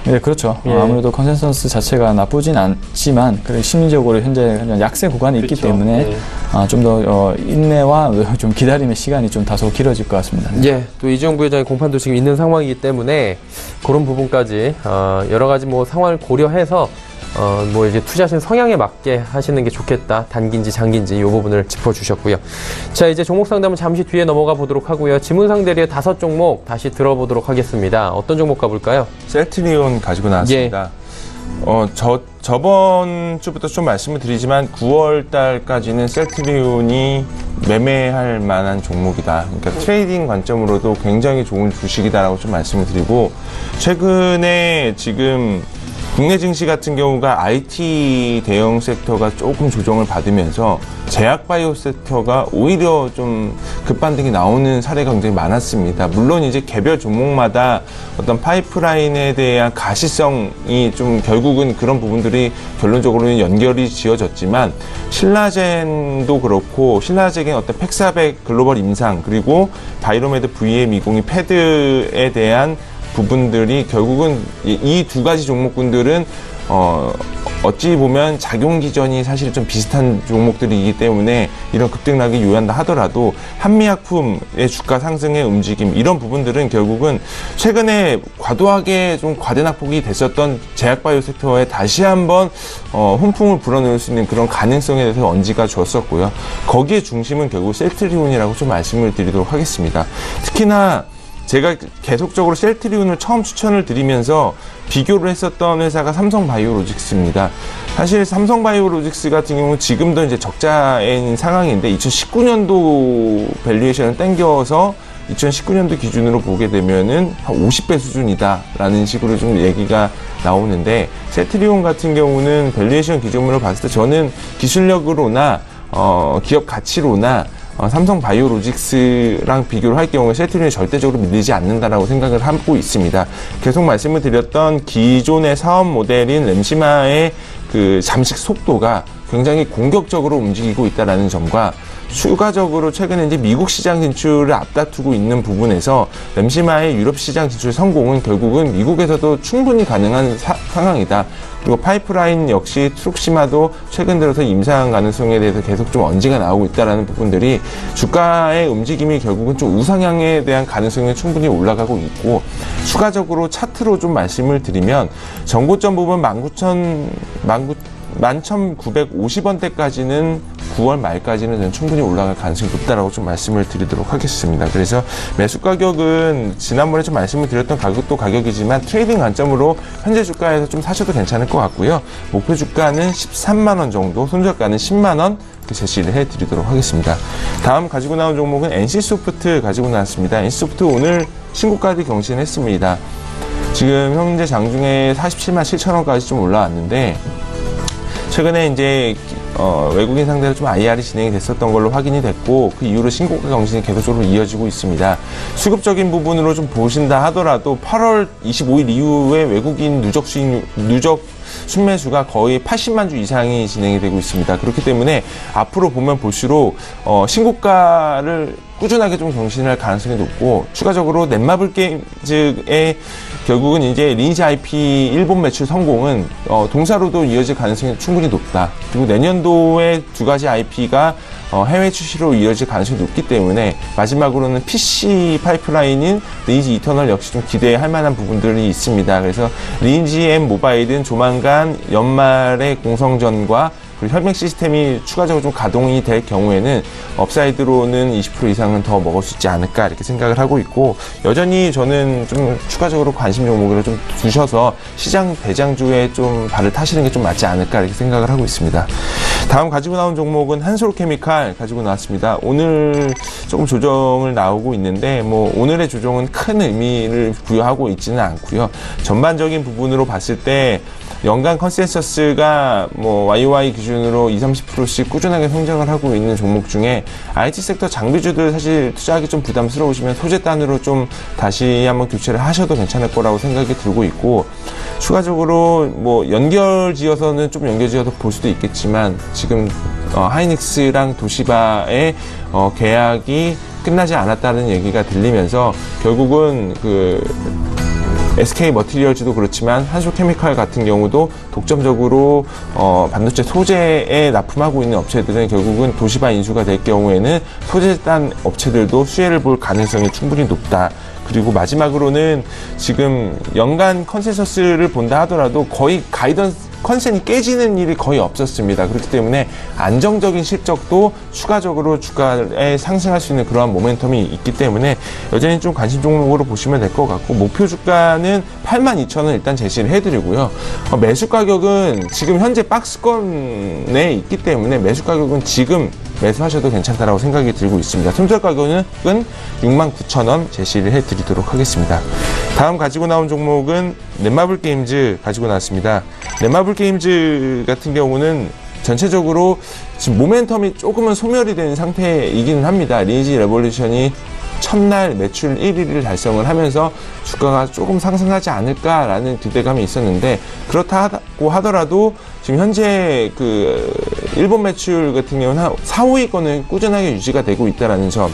네, 그렇죠. 예. 아무래도 컨센서스 자체가 나쁘진 않지만 그래 심리적으로 현재 그냥 약세 구간이 있기 그렇죠. 때문에 예. 좀 더 인내와 좀 기다림의 시간이 좀 다소 길어질 것 같습니다. 예, 또 이재용 부회장의 공판도 지금 있는 상황이기 때문에 그런 부분까지 여러 가지 뭐 상황을 고려해서 뭐 이제 투자하시는 성향에 맞게 하시는 게 좋겠다. 단기인지 장기인지 이 부분을 짚어주셨고요. 자, 이제 종목 상담은 잠시 뒤에 넘어가 보도록 하고요. 지문상 대리의 5종목 다시 들어보도록 하겠습니다. 어떤 종목 가볼까요? 셀트리온 가지고 나왔습니다. 저번 주부터 좀 말씀을 드리지만 9월 달까지는 셀트리온이 매매할 만한 종목이다. 그러니까 트레이딩 관점으로도 굉장히 좋은 주식이다라고 좀 말씀을 드리고, 최근에 지금 국내 증시 같은 경우가 IT 대형 섹터가 조금 조정을 받으면서 제약바이오 섹터가 오히려 좀 급반등이 나오는 사례가 굉장히 많았습니다. 물론 이제 개별 종목마다 어떤 파이프라인에 대한 가시성이 좀 결국은 그런 부분들이 결론적으로는 연결이 지어졌지만, 신라젠도 그렇고 신라젠의 어떤 팩사백 글로벌 임상, 그리고 바이로메드 VM20 패드에 대한 부분들이 결국은 이 두 가지 종목군들은 어찌 보면 작용 기전이 사실 좀 비슷한 종목들이기 때문에 이런 급등락이 요한다 하더라도 한미약품의 주가 상승의 움직임, 이런 부분들은 결국은 최근에 과도하게 좀 과대낙폭이 됐었던 제약바이오 섹터에 다시 한번 훈풍을 불어넣을 수 있는 그런 가능성에 대해서 언지가 줬었고요. 거기에 중심은 결국 셀트리온이라고 좀 말씀을 드리도록 하겠습니다. 특히나 제가 계속적으로 셀트리온을 처음 추천을 드리면서 비교를 했었던 회사가 삼성바이오로직스입니다. 사실 삼성바이오로직스 같은 경우는 지금도 이제 적자인 상황인데 2019년도 밸류에이션을 땡겨서 2019년도 기준으로 보게 되면은 한 50배 수준이다라는 식으로 좀 얘기가 나오는데, 셀트리온 같은 경우는 밸류에이션 기준으로 봤을 때 저는 기술력으로나 기업 가치로나 삼성바이오로직스랑 비교를 할 경우에 셀트리온이 절대적으로 밀리지 않는다라고 생각을 하고 있습니다. 계속 말씀을 드렸던 기존의 사업 모델인 램시마의 그 잠식 속도가 굉장히 공격적으로 움직이고 있다는 점과, 추가적으로 최근에 이제 미국 시장 진출을 앞다투고 있는 부분에서 램시마의 유럽 시장 진출 성공은 결국은 미국에서도 충분히 가능한 상황이다. 그리고 파이프라인 역시 트룩시마도 최근 들어서 임상 가능성에 대해서 계속 좀 언지가 나오고 있다는 부분들이 주가의 움직임이 결국은 좀 우상향에 대한 가능성이 충분히 올라가고 있고, 추가적으로 차트로 좀 말씀을 드리면 전고점 부분 11,950원대까지는 9월 말까지는 저는 충분히 올라갈 가능성이 높다라고 좀 말씀을 드리도록 하겠습니다. 그래서 매수 가격은 지난번에 좀 말씀을 드렸던 가격도 가격이지만 트레이딩 관점으로 현재 주가에서 좀 사셔도 괜찮을 것 같고요. 목표 주가는 13만원 정도, 손절가는 10만원 제시를 해드리도록 하겠습니다. 다음 가지고 나온 종목은 NC소프트 가지고 나왔습니다. NC소프트 오늘 신고가를 경신했습니다. 지금 현재 장중에 47만 7천원까지 좀 올라왔는데, 최근에 이제 외국인 상대로 좀 IR이 진행이 됐었던 걸로 확인이 됐고, 그 이후로 신고가 경신이 계속적으로 이어지고 있습니다. 수급적인 부분으로 좀 보신다 하더라도 8월 25일 이후에 외국인 누적 순매수가 거의 80만 주 이상이 진행이 되고 있습니다. 그렇기 때문에 앞으로 보면 볼수록 신고가를 꾸준하게 좀 경신할 가능성이 높고, 추가적으로 넷마블 게임즈의 결국은 이제 리니지 IP 일본 매출 성공은 동사로도 이어질 가능성이 충분히 높다. 그리고 내년도에 두 가지 IP가 해외 출시로 이어질 가능성이 높기 때문에, 마지막으로는 PC 파이프라인인 리니지 이터널 역시 좀 기대할 만한 부분들이 있습니다. 그래서 리니지 M 모바일은 조만간 연말에 공성전과 그리고 혈맹 시스템이 추가적으로 좀 가동이 될 경우에는 업사이드로는 20% 이상은 더 먹을 수 있지 않을까 이렇게 생각을 하고 있고, 여전히 저는 좀 추가적으로 관심 종목으로 좀 두셔서 시장 대장주에 좀 발을 타시는 게 좀 맞지 않을까 이렇게 생각을 하고 있습니다. 다음 가지고 나온 종목은 한솔케미칼 가지고 나왔습니다. 오늘 조금 조정을 나오고 있는데, 뭐 오늘의 조정은 큰 의미를 부여하고 있지는 않고요. 전반적인 부분으로 봤을 때 연간 컨센서스가 뭐 YOY 기준으로 20-30%씩 꾸준하게 성장을 하고 있는 종목 중에 IT 섹터 장비주들 사실 투자하기 좀 부담스러우시면 소재단으로 좀 다시 한번 교체를 하셔도 괜찮을 거라고 생각이 들고 있고, 추가적으로 뭐 연결지어서는 좀 연결지어서 볼 수도 있겠지만 지금 하이닉스랑 도시바의 계약이 끝나지 않았다는 얘기가 들리면서 결국은 그 SK 머티리얼즈도 그렇지만 한솔케미칼 같은 경우도 독점적으로 반도체 소재에 납품하고 있는 업체들은 결국은 도시바 인수가 될 경우에는 소재단 업체들도 수혜를 볼 가능성이 충분히 높다. 그리고 마지막으로는 지금 연간 컨센서스를 본다 하더라도 거의 가이던스 컨센이 깨지는 일이 거의 없었습니다. 그렇기 때문에 안정적인 실적도 추가적으로 주가에 상승할 수 있는 그러한 모멘텀이 있기 때문에 여전히 좀 관심 종목으로 보시면 될 것 같고, 목표 주가는 82,000원 일단 제시를 해드리고요. 매수 가격은 지금 현재 박스권에 있기 때문에 매수 가격은 지금 매수하셔도 괜찮다라고 생각이 들고 있습니다. 손절 가격은 69,000원 제시를 해드리도록 하겠습니다. 다음 가지고 나온 종목은 넷마블 게임즈 가지고 나왔습니다. 넷마블 게임즈 같은 경우는 전체적으로 지금 모멘텀이 조금은 소멸이 된 상태이기는 합니다. 리니지 레볼루션이 첫날 매출 1위를 달성을 하면서 주가가 조금 상승하지 않을까라는 기대감이 있었는데, 그렇다고 하더라도 지금 현재 그 일본 매출 같은 경우는 한 4, 5위권은 꾸준하게 유지가 되고 있다는 점,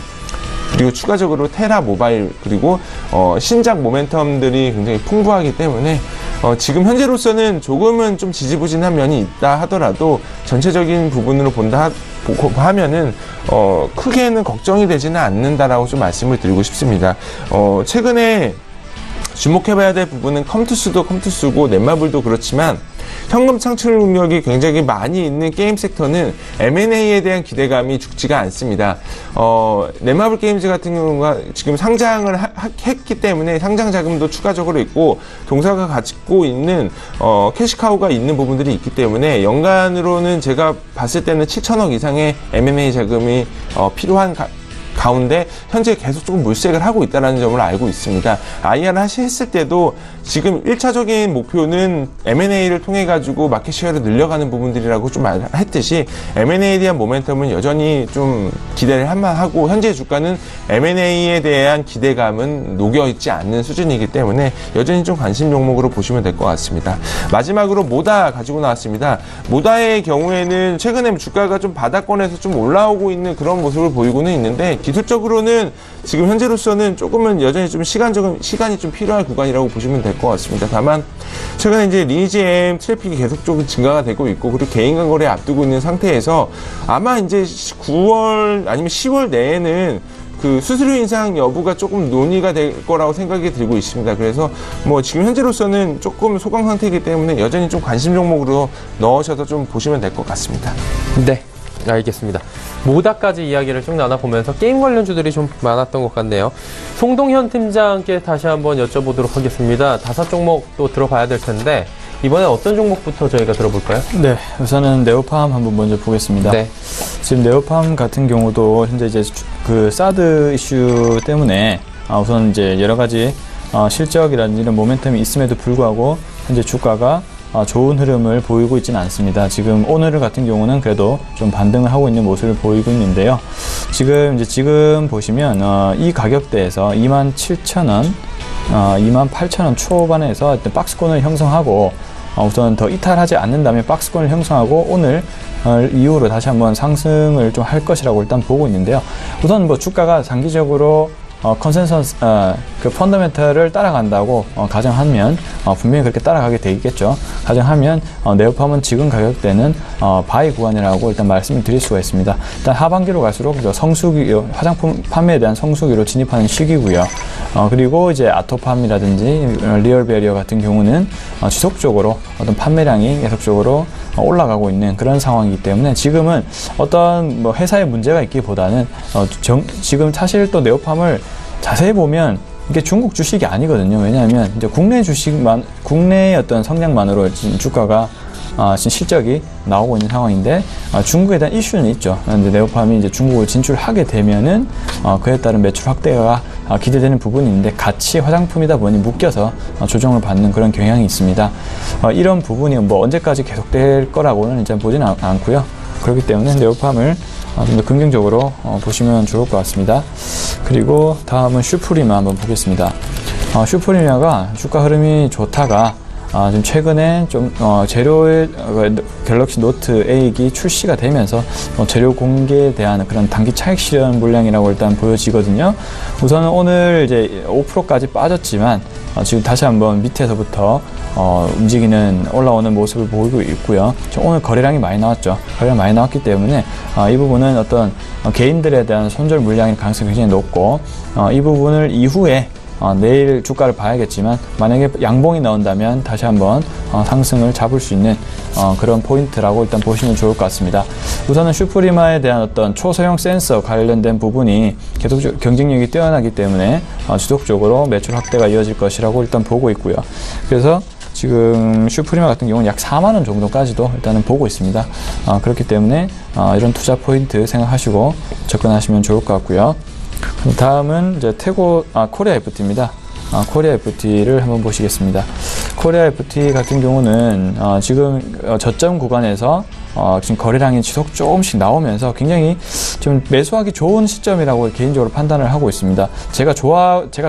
그리고 추가적으로 테라 모바일 그리고 신작 모멘텀들이 굉장히 풍부하기 때문에 지금 현재로서는 조금은 좀 지지부진한 면이 있다 하더라도 전체적인 부분으로 본다 하면은 크게는 걱정이 되지는 않는다라고 좀 말씀을 드리고 싶습니다. 최근에 주목해봐야 될 부분은 컴투스도 컴투스고 넷마블도 그렇지만 현금 창출 능력이 굉장히 많이 있는 게임 섹터는 M&A에 대한 기대감이 죽지가 않습니다. 넷마블 게임즈 같은 경우가 지금 상장을 했기 때문에 상장 자금도 추가적으로 있고 동사가 갖고 있는 캐시카우가 있는 부분들이 있기 때문에 연간으로는 제가 봤을 때는 7천억 이상의 M&A 자금이 필요한 가운데 현재 계속 조금 물색을 하고 있다는 점을 알고 있습니다. IR 했을 때도 지금 1차적인 목표는 M&A를 통해 가지고 마켓쉐어를 늘려가는 부분들이라고 좀 했듯이 M&A에 대한 모멘텀은 여전히 좀 기대를 한만하고, 현재 주가는 M&A에 대한 기대감은 녹여있지 않는 수준이기 때문에 여전히 좀 관심 종목으로 보시면 될 것 같습니다. 마지막으로 모다 가지고 나왔습니다. 모다의 경우에는 최근에 주가가 좀 바닥권에서 좀 올라오고 있는 그런 모습을 보이고는 있는데, 기술적으로는 지금 현재로서는 조금은 여전히 좀 시간이 좀 필요할 구간이라고 보시면 될 것 같습니다. 다만 최근에 이제 리니지 M 트래픽이 계속적으로 증가가 되고 있고, 그리고 개인간 거래 앞두고 있는 상태에서 아마 이제 9월 아니면 10월 내에는 그 수수료 인상 여부가 조금 논의가 될 거라고 생각이 들고 있습니다. 그래서 뭐 지금 현재로서는 조금 소강 상태이기 때문에 여전히 좀 관심 종목으로 넣으셔서 좀 보시면 될 것 같습니다. 네, 알겠습니다. 모다까지 이야기를 쭉 나눠보면서 게임 관련주들이 좀 많았던 것 같네요. 송동현 팀장께 다시 한번 여쭤보도록 하겠습니다. 5종목 또 들어봐야 될 텐데 이번에 어떤 종목부터 저희가 들어볼까요? 네, 우선은 네오팜 한번 먼저 보겠습니다. 네. 지금 네오팜 같은 경우도 현재 이제 그 사드 이슈 때문에 우선 이제 여러 가지 실적이라든지 이런 모멘텀이 있음에도 불구하고 현재 주가가 좋은 흐름을 보이고 있지는 않습니다. 지금 오늘 같은 경우는 그래도 좀 반등을 하고 있는 모습을 보이고 있는데요. 지금 보시면 이 가격대에서 27,000원, 28,000원 초반에서 일단 박스권을 형성하고 우선 더 이탈하지 않는다면 박스권을 형성하고 오늘 이후로 다시 한번 상승을 좀 할 것이라고 일단 보고 있는데요. 우선 뭐 주가가 장기적으로 컨센서스, 그 펀더멘털을 따라간다고 가정하면 분명히 그렇게 따라가게 돼 있겠죠. 가정하면 네오팜은 지금 가격대는 바이 구간이라고 일단 말씀을 드릴 수가 있습니다. 일단 하반기로 갈수록 성수기, 화장품 판매에 대한 성수기로 진입하는 시기고요. 그리고 이제 아토팜이라든지 리얼베리어 같은 경우는 지속적으로 어떤 판매량이 계속적으로 올라가고 있는 그런 상황이기 때문에 지금은 어떤 뭐 회사의 문제가 있기보다는 지금 사실 또 네오팜을 자세히 보면 이게 중국 주식이 아니거든요. 왜냐하면 이제 국내의 어떤 성장만으로 지금 주가가 지금 실적이 나오고 있는 상황인데 중국에 대한 이슈는 있죠. 그런데 네오팜이 이제 중국을 진출하게 되면은 그에 따른 매출 확대가 기대되는 부분인데 같이 화장품이다 보니 묶여서 조정을 받는 그런 경향이 있습니다. 이런 부분이 뭐 언제까지 계속될 거라고는 이제 보지는 않고요. 그렇기 때문에 네오팜을 좀 더 긍정적으로 보시면 좋을 것 같습니다. 그리고 다음은 슈프리마 한번 보겠습니다. 슈프리마가 주가 흐름이 좋다가 지금 최근에 좀 재료의 갤럭시 노트 8이 출시가 되면서 재료 공개에 대한 그런 단기 차익 실현 물량이라고 일단 보여지거든요. 우선은 오늘 이제 5%까지 빠졌지만 지금 다시 한번 밑에서부터 움직이는 올라오는 모습을 보이고 있고요. 오늘 거래량이 많이 나왔죠. 거래량 많이 나왔기 때문에 이 부분은 어떤 개인들에 대한 손절 물량일 가능성이 굉장히 높고 이 부분을 이후에 내일 주가를 봐야겠지만 만약에 양봉이 나온다면 다시 한번 상승을 잡을 수 있는 그런 포인트라고 일단 보시면 좋을 것 같습니다. 우선은 슈프리마에 대한 어떤 초소형 센서 관련된 부분이 계속 경쟁력이 뛰어나기 때문에 지속적으로 매출 확대가 이어질 것이라고 일단 보고 있고요. 그래서 지금 슈프리마 같은 경우는 약 4만 원 정도까지도 일단은 보고 있습니다. 그렇기 때문에 이런 투자 포인트 생각하시고 접근하시면 좋을 것 같고요. 다음은 이제 코리아 FT입니다. 코리아 FT를 한번 보시겠습니다. 코리아 FT 같은 경우는 지금 저점 구간에서 지금 거래량이 지속 조금씩 나오면서 굉장히 좀 매수하기 좋은 시점이라고 개인적으로 판단을 하고 있습니다. 제가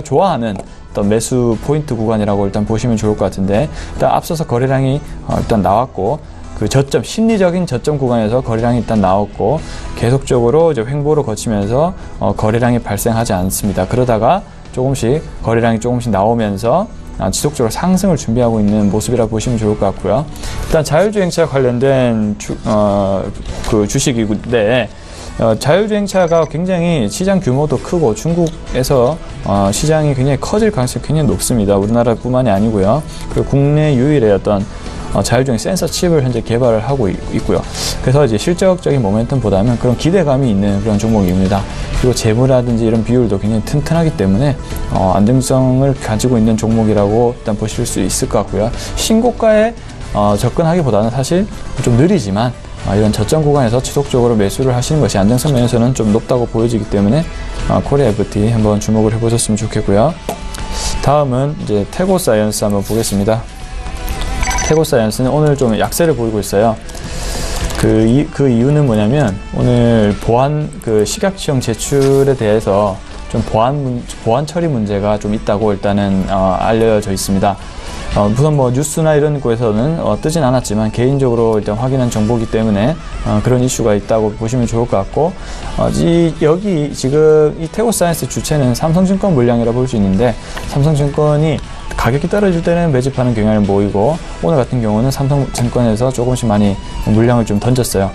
좋아하는 어떤 매수 포인트 구간이라고 일단 보시면 좋을 것 같은데, 일단 앞서서 거래량이 일단 나왔고, 그 저점, 심리적인 저점 구간에서 거래량이 일단 나왔고, 계속적으로 이제 횡보를 거치면서 거래량이 발생하지 않습니다. 그러다가 거래량이 조금씩 나오면서 지속적으로 상승을 준비하고 있는 모습이라 보시면 좋을 것 같고요. 일단 자율주행차 관련된 그 주식인데, 자율주행차가 굉장히 시장 규모도 크고 중국에서 시장이 굉장히 커질 가능성이 굉장히 높습니다. 우리나라뿐만이 아니고요. 그리고 국내 유일의 어떤 자율주행 센서 칩을 현재 개발을 하고 있고요. 그래서 이제 실적적인 모멘텀보다는 그런 기대감이 있는 그런 종목입니다. 그리고 재무라든지 이런 비율도 굉장히 튼튼하기 때문에 안정성을 가지고 있는 종목이라고 일단 보실 수 있을 것 같고요. 신고가에 접근하기보다는 사실 좀 느리지만 이런 저점 구간에서 지속적으로 매수를 하시는 것이 안정성 면에서는 좀 높다고 보여지기 때문에 코리아 FT 한번 주목을 해보셨으면 좋겠고요. 다음은 이제 태고사이언스 한번 보겠습니다. 태고사이언스는 오늘 좀 약세를 보이고 있어요. 그 이유는 뭐냐면 오늘 시각시험 제출에 대해서 좀 보안 처리 문제가 좀 있다고 일단은 알려져 있습니다. 우선 뭐 뉴스나 이런 곳에서는 뜨진 않았지만 개인적으로 일단 확인한 정보이기 때문에 그런 이슈가 있다고 보시면 좋을 것 같고, 여기 지금 이 태고사이언스 주체는 삼성증권 물량이라고 볼 수 있는데, 삼성증권이 가격이 떨어질 때는 매집하는 경향을 보이고, 오늘 같은 경우는 삼성증권에서 조금씩 많이 물량을 좀 던졌어요.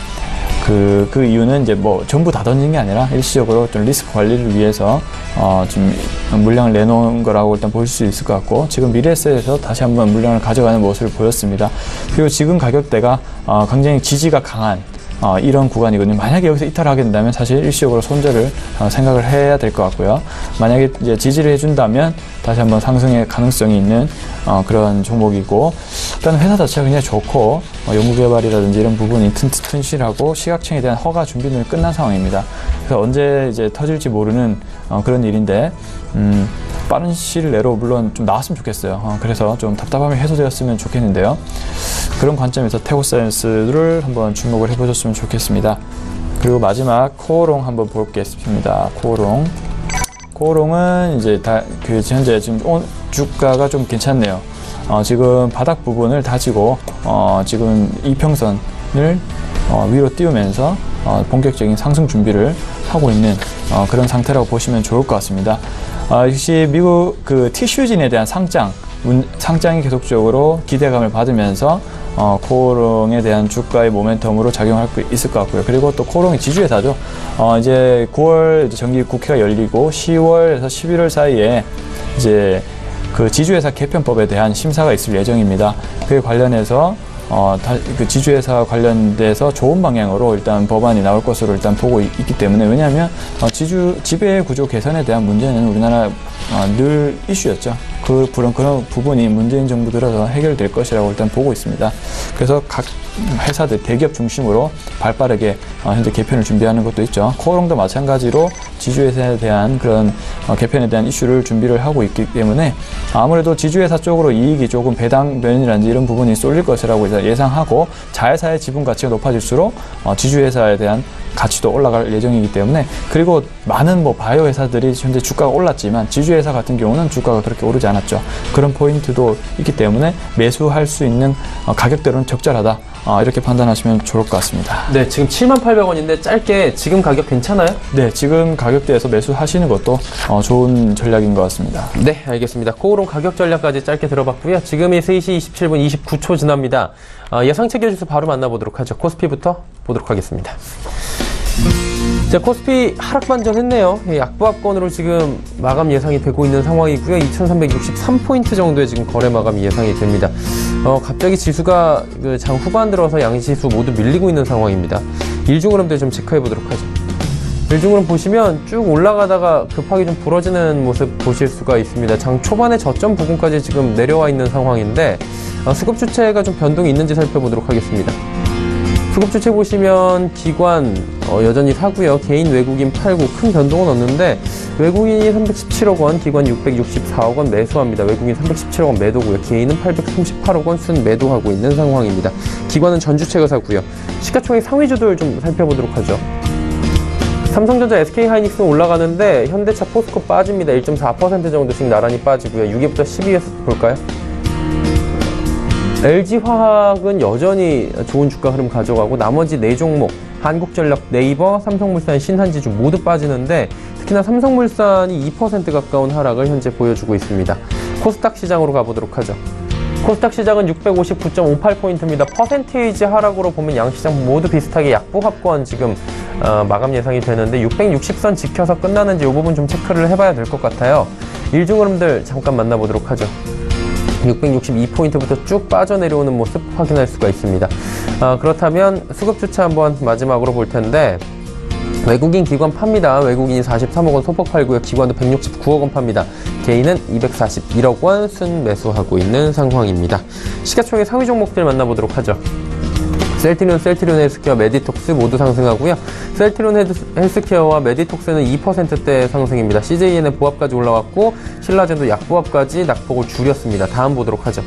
그 이유는 이제 뭐 전부 다 던진 게 아니라 일시적으로 좀 리스크 관리를 위해서 좀 물량을 내놓은 거라고 일단 볼 수 있을 것 같고, 지금 미래에셋에서 다시 한번 물량을 가져가는 모습을 보였습니다. 그리고 지금 가격대가 굉장히 지지가 강한 이런 구간이거든요. 만약에 여기서 이탈하게 된다면 사실 일시적으로 손절을 생각을 해야 될 것 같고요. 만약에 이제 지지를 해준다면 다시 한번 상승의 가능성이 있는 그런 종목이고, 일단 회사 자체가 굉장히 좋고 연구개발이라든지 이런 부분이 튼실하고 시각청에 대한 허가 준비는 끝난 상황입니다. 그래서 언제 이제 터질지 모르는 그런 일인데 빠른 시일 내로 물론 좀 나왔으면 좋겠어요. 그래서 좀 답답함이 해소되었으면 좋겠는데요. 그런 관점에서 태고사이언스를 한번 주목을 해보셨으면 좋겠습니다. 그리고 마지막 코오롱 한번 보겠습니다. 코오롱은 이제 현재 지금 주가가 좀 괜찮네요. 지금 바닥 부분을 다지고 지금 이평선을 위로 띄우면서 본격적인 상승 준비를 하고 있는 그런 상태라고 보시면 좋을 것 같습니다. 역시 미국 그 티슈진에 대한 상장이 계속적으로 기대감을 받으면서 코오롱에 대한 주가의 모멘텀으로 작용할 수 있을 것 같고요. 그리고 또 코오롱이 지주회사죠. 이제 9월 정기 국회가 열리고 10월에서 11월 사이에 이제 그 지주회사 개편법에 대한 심사가 있을 예정입니다. 그에 관련해서 그 지주회사 관련돼서 좋은 방향으로 일단 법안이 나올 것으로 일단 보고 있기 때문에, 왜냐하면 지배 구조 개선에 대한 문제는 우리나라 늘 이슈였죠. 그런 부분이 문재인 정부 들어서 해결될 것이라고 일단 보고 있습니다. 그래서 각 회사들, 대기업 중심으로 발빠르게 현재 개편을 준비하는 것도 있죠. 코오롱도 마찬가지로 지주회사에 대한 그런 개편에 대한 이슈를 준비를 하고 있기 때문에 아무래도 지주회사 쪽으로 이익이 조금 배당 면이라든지 이런 부분이 쏠릴 것이라고 예상하고, 자회사의 지분 가치가 높아질수록 지주회사에 대한 가치도 올라갈 예정이기 때문에, 그리고 많은 바이오 회사들이 현재 주가가 올랐지만 지주회사 같은 경우는 주가가 그렇게 오르지 않았죠. 그런 포인트도 있기 때문에 매수할 수 있는 가격대로는 적절하다. 이렇게 판단하시면 좋을 것 같습니다. 네, 지금 78,000원인데 짧게 지금 가격 괜찮아요? 네, 지금 가격대에서 매수하시는 것도 좋은 전략인 것 같습니다. 네, 알겠습니다. 코오롱 가격 전략까지 짧게 들어봤고요. 지금이 3시 27분 29초 지납니다. 예상치 기술수 바로 만나보도록 하죠. 코스피부터 보도록 하겠습니다. 자, 코스피 하락 반전했네요. 약보합권으로 지금 마감 예상이 되고 있는 상황이고요. 2,363포인트 정도의 지금 거래 마감이 예상이 됩니다. 갑자기 지수가 장 후반 들어서 양지수 모두 밀리고 있는 상황입니다. 일중흐름도 좀 체크해 보도록 하죠. 일중흐름 보시면 쭉 올라가다가 급하게 좀 부러지는 모습 보실 수가 있습니다. 장 초반에 저점 부근까지 지금 내려와 있는 상황인데, 수급 주체가 좀 변동이 있는지 살펴보도록 하겠습니다. 수급 주체 보시면 기관 여전히 사고요. 개인 외국인 팔고 큰 변동은 없는데, 외국인이 317억 원, 기관 664억 원 매수합니다. 외국인 317억 원 매도고요. 개인은 838억 원 순 매도하고 있는 상황입니다. 기관은 전주체가 사고요. 시가총액 상위주들 좀 살펴보도록 하죠. 삼성전자, SK하이닉스는 올라가는데 현대차, 포스코 빠집니다. 1.4% 정도씩 나란히 빠지고요. 6위부터 10위 볼까요? LG화학은 여전히 좋은 주가 흐름 가져가고, 나머지 4종목 한국전력, 네이버, 삼성물산, 신한지주 모두 빠지는데, 특히나 삼성물산이 2% 가까운 하락을 현재 보여주고 있습니다. 코스닥 시장으로 가보도록 하죠. 코스닥 시장은 659.58포인트입니다. 퍼센테이지 하락으로 보면 양시장 모두 비슷하게 약보합권 지금 마감 예상이 되는데, 660선 지켜서 끝나는지 이 부분 좀 체크를 해봐야 될 것 같아요. 일중흐름들 잠깐 만나보도록 하죠. 662포인트부터 쭉 빠져내려오는 모습 확인할 수가 있습니다. 그렇다면 수급주체 한번 마지막으로 볼 텐데, 외국인 기관 팝니다. 외국인이 43억 원 소폭 팔고요. 기관도 169억 원 팝니다. 개인은 241억 원 순 매수하고 있는 상황입니다. 시가총액 상위 종목들 만나보도록 하죠. 셀트리온 헬스케어, 메디톡스 모두 상승하고요. 셀트리온 헬스케어와 메디톡스는 2%대 상승입니다. CJN의 보합까지 올라왔고, 신라젠도 약보합까지 낙폭을 줄였습니다. 다음 보도록 하죠.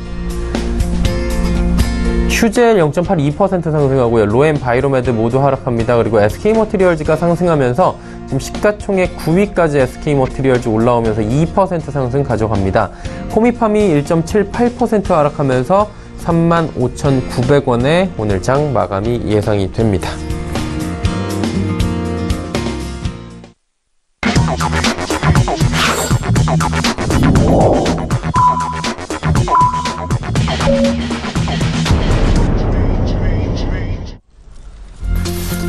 휴젤 0.82% 상승하고요. 로엔 바이로메드 모두 하락합니다. 그리고 SK머티리얼즈가 상승하면서 지금 시가총액 9위까지 SK머티리얼즈 올라오면서 2% 상승 가져갑니다. 코미팜이 1.78% 하락하면서 35,900원에 오늘 장 마감이 예상이 됩니다.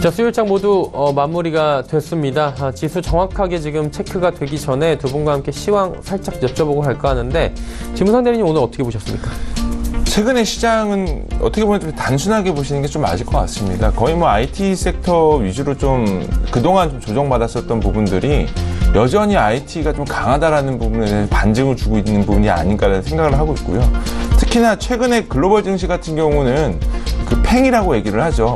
자, 수요일장 모두 마무리가 됐습니다. 지수 정확하게 지금 체크가 되기 전에 두 분과 함께 시황 살짝 여쭤보고 갈까 하는데, 김우상 대리님 오늘 어떻게 보셨습니까? 최근의 시장은 어떻게 보면 좀 단순하게 보시는 게 좀 맞을 것 같습니다. 거의 IT 섹터 위주로 좀 그동안 좀 조정받았었던 부분들이 여전히 IT가 좀 강하다라는 부분에 대해서 반증을 주고 있는 부분이 아닌가라는 생각을 하고 있고요. 특히나 최근에 글로벌 증시 같은 경우는 그 팽이라고 얘기를 하죠.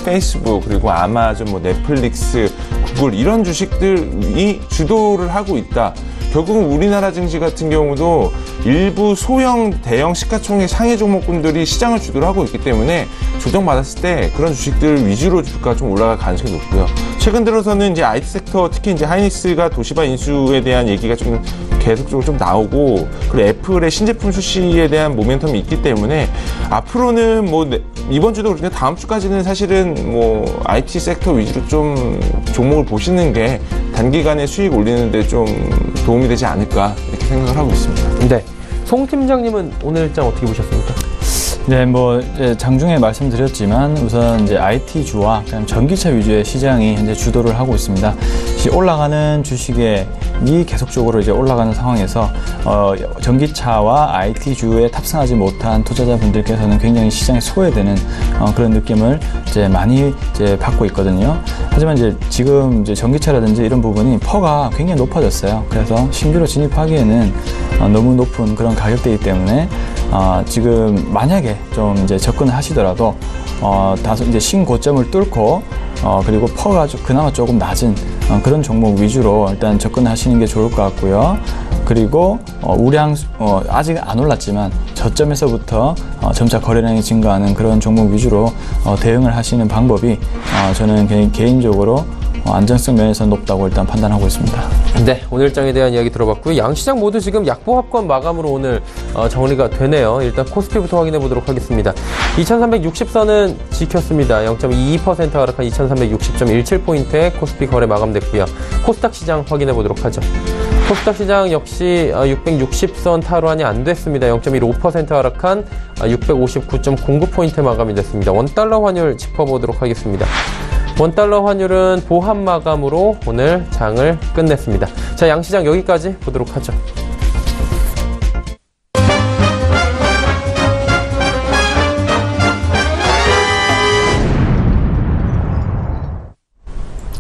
페이스북, 그리고 아마존, 넷플릭스, 구글 이런 주식들이 주도를 하고 있다. 결국은 우리나라 증시 같은 경우도 일부 소형, 대형 시가총액 상해 종목군들이 시장을 주도를 하고 있기 때문에 조정받았을 때 그런 주식들 위주로 주가가 좀 올라갈 가능성이 높고요. 최근 들어서는 이제 IT 섹터, 특히 이제 하이닉스가 도시바 인수에 대한 얘기가 좀 계속적으로 좀 나오고, 그리고 애플의 신제품 출시에 대한 모멘텀이 있기 때문에 앞으로는 이번 주도 그렇게 다음 주까지는 사실은 IT 섹터 위주로 좀 종목을 보시는 게 단기간에 수익 올리는데 좀 도움이 되지 않을까 이렇게 생각을 하고 있습니다. 네. 송 팀장님은 오늘 일정 어떻게 보셨습니까? 네, 뭐 이제 장중에 말씀드렸지만 우선 이제 IT주와 그냥 전기차 위주의 시장이 현재 주도를 하고 있습니다. 올라가는 주식이 계속적으로 이제 올라가는 상황에서 전기차와 IT주에 탑승하지 못한 투자자분들께서는 굉장히 시장에 소외되는 그런 느낌을 이제 많이 이제 받고 있거든요. 하지만 이제 지금 이제 전기차라든지 이런 부분이 퍼가 굉장히 높아졌어요. 그래서 신규로 진입하기에는 너무 높은 그런 가격대이기 때문에 지금 만약에 좀 이제 접근을 하시더라도 다소 이제 신고점을 뚫고 그리고 퍼가 그나마 조금 낮은 그런 종목 위주로 일단 접근하시는 게 좋을 것 같고요. 그리고 우량 아직 안 올랐지만 저점에서부터 점차 거래량이 증가하는 그런 종목 위주로 대응을 하시는 방법이 저는 개인적으로 안전성 면에서 높다고 일단 판단하고 있습니다. 네, 오늘 장에 대한 이야기 들어봤고요. 양시장 모두 지금 약보합권 마감으로 오늘 정리가 되네요. 일단 코스피부터 확인해 보도록 하겠습니다. 2360선은 지켰습니다. 0.22% 하락한 2360.17포인트에 코스피 거래 마감됐고요. 코스닥 시장 확인해 보도록 하죠. 코스닥 시장 역시 660선 탈환이 안 됐습니다. 0.15% 하락한 659.09포인트 마감이 됐습니다. 원달러 환율 짚어보도록 하겠습니다. 원달러 환율은 보합 마감으로 오늘 장을 끝냈습니다. 자, 양시장 여기까지 보도록 하죠.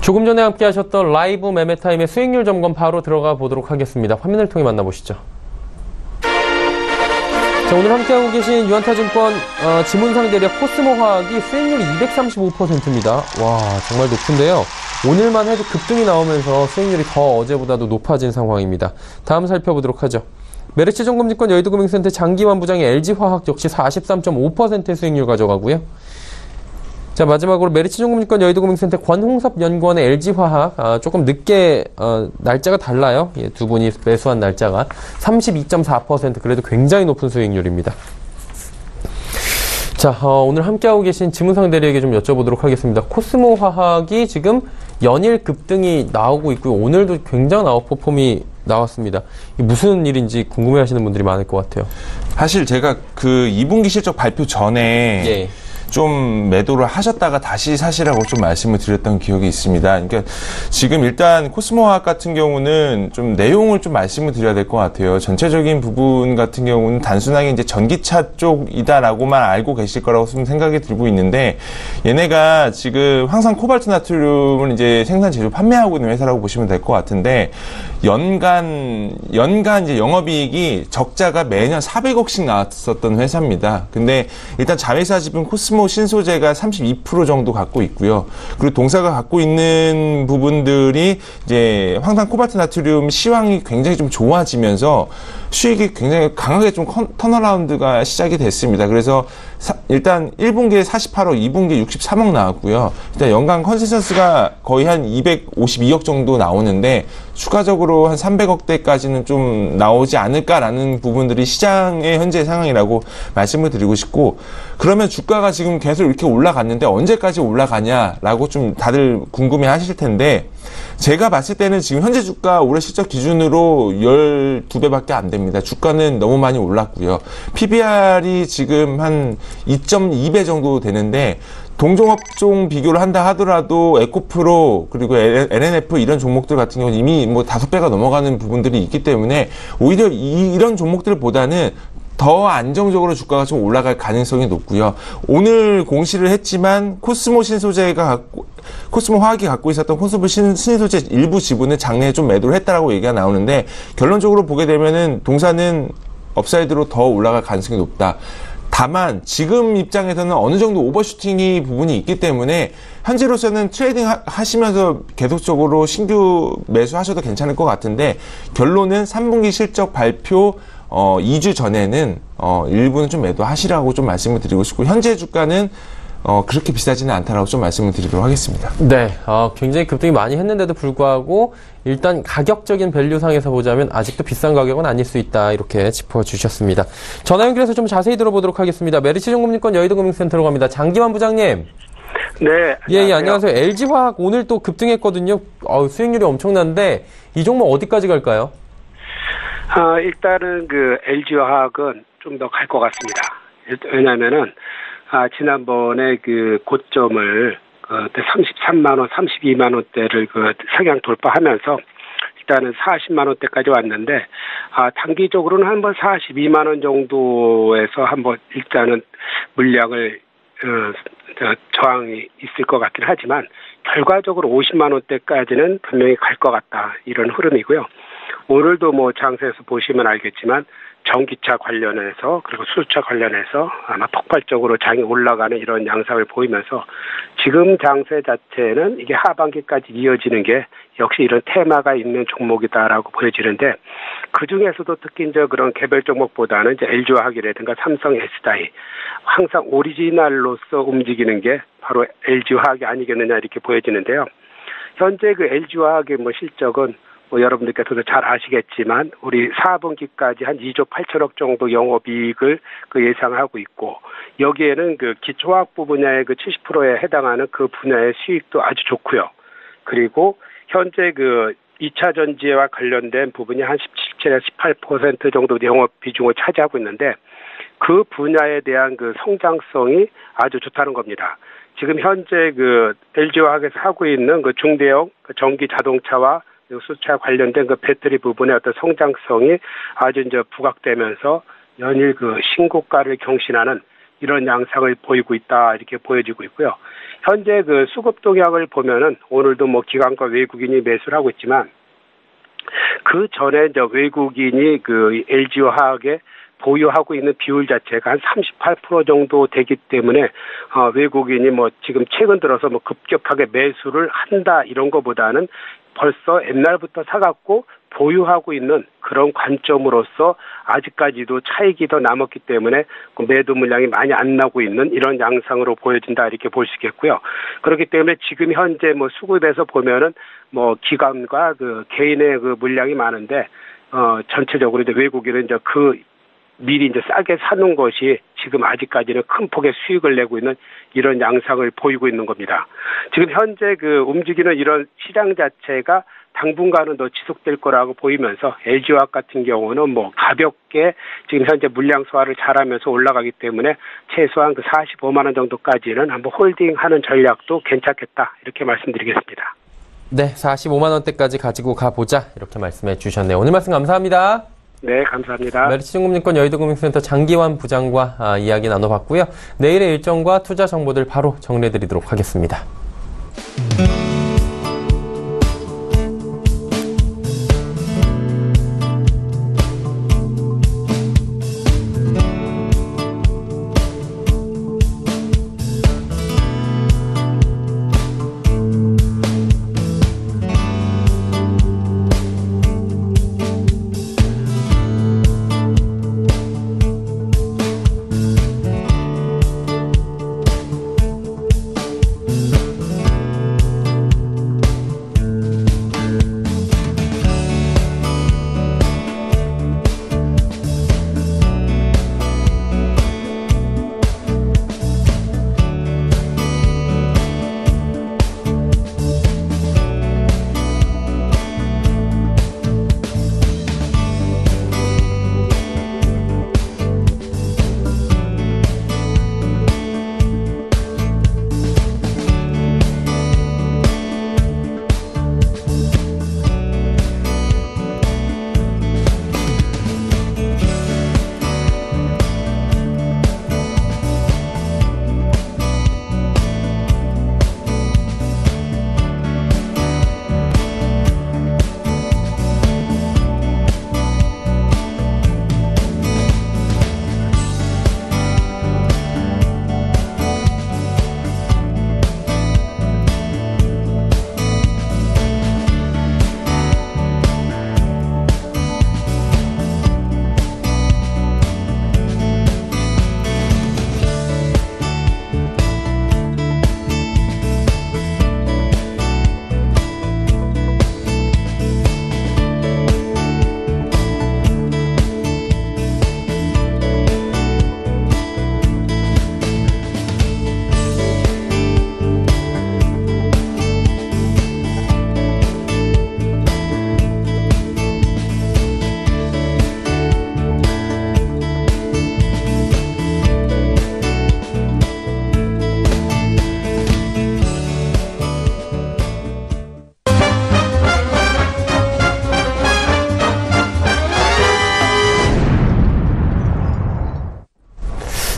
조금 전에 함께 하셨던 라이브 매매타임의 수익률 점검 바로 들어가 보도록 하겠습니다. 화면을 통해 만나보시죠. 자, 오늘 함께하고 계신 유한타증권 지문상 대리업 코스모화학이 수익률이 235%입니다. 와, 정말 높은데요. 오늘만 해도 급등이 나오면서 수익률이 더 어제보다도 높아진 상황입니다. 다음 살펴보도록 하죠. 메리츠증권증권 여의도금융센터 장기환 부장의 LG화학 역시 43.5%의 수익률 가져가고요. 자, 마지막으로 메리츠증권증권 여의도금융센터 권홍섭 연구원의 LG화학 조금 늦게 날짜가 달라요. 예, 두 분이 매수한 날짜가 32.4%, 그래도 굉장히 높은 수익률입니다. 자, 오늘 함께하고 계신 지문상 대리에게 좀 여쭤보도록 하겠습니다. 코스모화학이 지금 연일 급등이 나오고 있고요. 오늘도 굉장한 아웃퍼폼이 나왔습니다. 이게 무슨 일인지 궁금해하시는 분들이 많을 것 같아요. 사실 제가 그 2분기 실적 발표 전에 예. 좀 매도를 하셨다가 다시 사시라고 좀 말씀을 드렸던 기억이 있습니다. 그러니까 지금 일단 코스모화학 같은 경우는 좀 내용을 좀 말씀을 드려야 될 것 같아요. 전체적인 부분 같은 경우는 단순하게 이제 전기차 쪽이다라고만 알고 계실 거라고 좀 생각이 들고 있는데, 얘네가 지금 항상 코발트 나트륨을 이제 생산 제조 판매하고 있는 회사라고 보시면 될 것 같은데, 연간 이제 영업이익이 적자가 매년 400억씩 나왔었던 회사입니다. 근데 일단 자회사 지분 코스모 신소재가 32% 정도 갖고 있고요. 그리고 동사가 갖고 있는 부분들이 이제 황산 코발트 나트륨 시황이 굉장히 좀 좋아지면서 수익이 굉장히 강하게 좀 턴어라운드가 시작이 됐습니다. 그래서 일단 1분기에 48억, 2분기에 63억 나왔고요. 일단 연간 컨센서스가 거의 한 252억 정도 나오는데 추가적으로 한 300억대까지는 좀 나오지 않을까라는 부분들이 시장의 현재 상황이라고 말씀을 드리고 싶고, 그러면 주가가 지금 계속 이렇게 올라갔는데 언제까지 올라가냐라고 좀 다들 궁금해 하실 텐데, 제가 봤을 때는 지금 현재 주가 올해 실적 기준으로 12배밖에 안 됩니다. 주가는 너무 많이 올랐고요. PBR이 지금 한 2.2배 정도 되는데, 동종업종 비교를 한다 하더라도 에코프로 그리고 LNF 이런 종목들 같은 경우는 이미 뭐 5배가 넘어가는 부분들이 있기 때문에 오히려 이런 종목들보다는 더 안정적으로 주가가 좀 올라갈 가능성이 높고요. 오늘 공시를 했지만 코스모 화학이 갖고 있었던 코스모 신소재 일부 지분을 장내에 좀 매도를 했다라고 얘기가 나오는데, 결론적으로 보게 되면은 동사는 업사이드로 더 올라갈 가능성이 높다. 다만 지금 입장에서는 어느 정도 오버슈팅이 부분이 있기 때문에 현재로서는 트레이딩 하시면서 계속적으로 신규 매수하셔도 괜찮을 것 같은데, 결론은 3분기 실적 발표 2주 전에는 일부는 좀 매도하시라고 좀 말씀을 드리고 싶고, 현재 주가는 그렇게 비싸지는 않다라고 좀 말씀을 드리도록 하겠습니다. 네, 굉장히 급등이 많이 했는데도 불구하고 일단 가격적인 밸류상에서 보자면 아직도 비싼 가격은 아닐 수 있다, 이렇게 짚어주셨습니다. 전화 연결해서 좀 자세히 들어보도록 하겠습니다. 메리츠증권증권 여의도금융센터로 갑니다. 장기환 부장님. 네. 예, 안녕하세요. LG화학 오늘 또 급등했거든요. 수익률이 엄청난데 이 종목 어디까지 갈까요? 일단은 그 LG화학은 좀 더 갈 것 같습니다. 왜냐면은, 지난번에 그 고점을, 33만원, 32만원대를 상향 돌파하면서 일단은 40만원대까지 왔는데, 단기적으로는 한번 42만원 정도에서 한번 일단은 물량을, 저항이 있을 것 같긴 하지만, 결과적으로 50만원대까지는 분명히 갈 것 같다. 이런 흐름이고요. 오늘도 뭐 장세에서 보시면 알겠지만, 전기차 관련해서 그리고 수소차 관련해서 아마 폭발적으로 장이 올라가는 이런 양상을 보이면서 지금 장세 자체는 이게 하반기까지 이어지는 게 역시 이런 테마가 있는 종목이다라고 보여지는데 그중에서도 특히 이제 그런 개별 종목보다는 이제 LG화학이라든가 삼성 SDI 항상 오리지널로서 움직이는 게 바로 LG화학이 아니겠느냐 이렇게 보여지는데요. 현재 그 LG화학의 뭐 실적은 뭐 여러분들께서도 잘 아시겠지만 우리 4분기까지 한 2조 8천억 정도 영업이익을 예상하고 있고 여기에는 그 기초화학부 분야의 그 70%에 해당하는 그 분야의 수익도 아주 좋고요. 그리고 현재 그 2차 전지와 관련된 부분이 한 17에서 18% 정도 영업 비중을 차지하고 있는데 그 분야에 대한 그 성장성이 아주 좋다는 겁니다. 지금 현재 그 LG화학에서 하고 있는 그 중대형 전기 자동차와 수차 관련된 그 배터리 부분의 어떤 성장성이 아주 이제 부각되면서 연일 그 신고가를 경신하는 이런 양상을 보이고 있다 이렇게 보여지고 있고요. 현재 그 수급 동향을 보면은 오늘도 뭐 기관과 외국인이 매수를 하고 있지만 그 전에 이제 외국인이 그 LG화학에 보유하고 있는 비율 자체가 한 38% 정도 되기 때문에 외국인이 뭐 지금 최근 들어서 뭐 급격하게 매수를 한다 이런 거보다는 벌써 옛날부터 사갖고 보유하고 있는 그런 관점으로서 아직까지도 차익이 더 남았기 때문에 그 매도 물량이 많이 안 나고 있는 이런 양상으로 보여진다 이렇게 볼 수 있겠고요. 그렇기 때문에 지금 현재 뭐 수급에서 보면은 뭐 기관과 그 개인의 그 물량이 많은데 전체적으로 이제 외국인은 이제 그 미리 이제 싸게 사는 것이 지금 아직까지는 큰 폭의 수익을 내고 있는 이런 양상을 보이고 있는 겁니다. 지금 현재 그 움직이는 이런 시장 자체가 당분간은 더 지속될 거라고 보이면서 LG화학 같은 경우는 뭐 가볍게 지금 현재 물량 소화를 잘하면서 올라가기 때문에 최소한 그 45만 원 정도까지는 한번 홀딩하는 전략도 괜찮겠다 이렇게 말씀드리겠습니다. 네, 45만 원대까지 가지고 가보자 이렇게 말씀해 주셨네요. 오늘 말씀 감사합니다. 네, 감사합니다. 메리츠증권증권 여의도금융센터 장기환 부장과 이야기 나눠봤고요. 내일의 일정과 투자 정보들 바로 정리해드리도록 하겠습니다.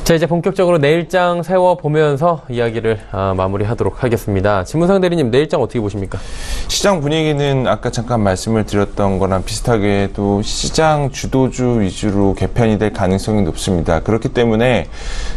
자, 이제 본격적으로 내일장 세워보면서 이야기를 마무리하도록 하겠습니다. 진문상 대리님, 내일장 어떻게 보십니까? 시장 분위기는 아까 잠깐 말씀을 드렸던 거랑 비슷하게 또 시장 주도주 위주로 개편이 될 가능성이 높습니다. 그렇기 때문에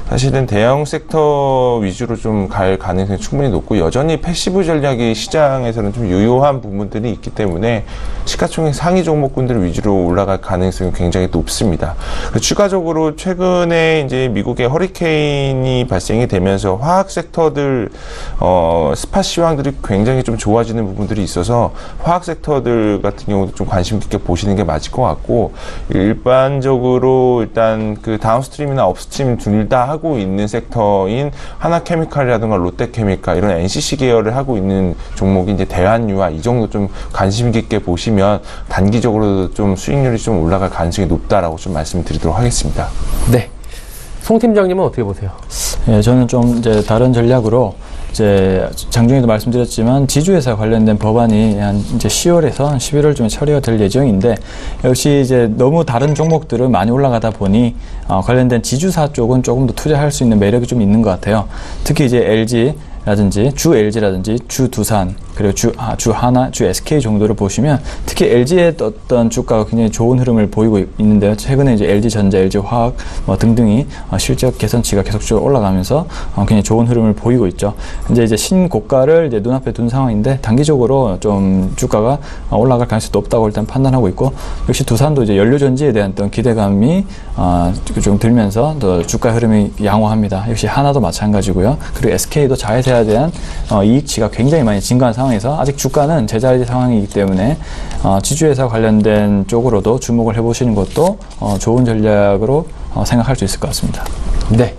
사실은 대형 섹터 위주로 좀 갈 가능성이 충분히 높고, 여전히 패시브 전략이 시장에서는 좀 유효한 부분들이 있기 때문에 시가총액 상위 종목군들 위주로 올라갈 가능성이 굉장히 높습니다. 추가적으로 최근에 이제 미국의 허리케인이 발생이 되면서 화학 섹터들, 스팟 시황들이 굉장히 좀 좋아지는 부분들이 있어서 화학 섹터들 같은 경우도 좀 관심 깊게 보시는 게 맞을 것 같고, 일반적으로 일단 그 다운스트림이나 업스트림 둘 다 하고 있는 섹터인 하나케미칼이라든가 롯데케미칼 이런 NCC 계열을 하고 있는 종목이 이제 대한유화 이 정도 좀 관심 깊게 보시면 단기적으로도 좀 수익률이 좀 올라갈 가능성이 높다라고 좀 말씀드리도록 하겠습니다. 네. 송 팀장님은 어떻게 보세요? 예, 저는 좀 이제 다른 전략으로 이제 장중에도 말씀드렸지만 지주회사 관련된 법안이 한 이제 10월에서 한 11월쯤에 처리가 될 예정인데, 역시 이제 너무 다른 종목들은 많이 올라가다 보니 관련된 지주사 쪽은 조금 더 투자할 수 있는 매력이 좀 있는 것 같아요. 특히 이제 LG라든지 주 LG라든지 주 두산, 그리고 주 하나, 주 SK 정도를 보시면 특히 LG의 어떤 주가가 굉장히 좋은 흐름을 보이고 있는데요. 최근에 이제 LG전자, LG화학 등등이 실적 개선치가 계속적으로 올라가면서 굉장히 좋은 흐름을 보이고 있죠. 이제 신고가를 이제 눈앞에 둔 상황인데, 단기적으로 좀 주가가 올라갈 가능성이 높다고 일단 판단하고 있고, 역시 두산도 이제 연료전지에 대한 어떤 기대감이 좀 들면서 더 주가 흐름이 양호합니다. 역시 하나도 마찬가지고요. 그리고 SK도 자회사에 대한 이익치가 굉장히 많이 증가한 상황에서 아직 주가는 제자리 상황이기 때문에 지주회사 관련된 쪽으로도 주목을 해보시는 것도 좋은 전략으로 생각할 수 있을 것 같습니다. 네.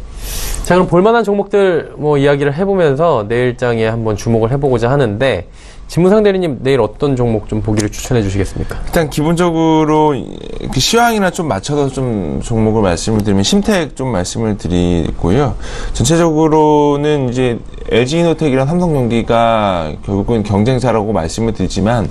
자, 그럼 볼만한 종목들 이야기를 해보면서 내일장에 한번 주목을 해보고자 하는데, 진문상 대리님, 내일 어떤 종목 좀 보기를 추천해 주시겠습니까? 일단 기본적으로 그 시황이나 좀 맞춰서 좀 종목을 말씀을 드리면 심택 좀 말씀을 드리고요. 전체적으로는 이제 LG이노텍이랑 삼성전기가 결국은 경쟁사라고 말씀을 드리지만,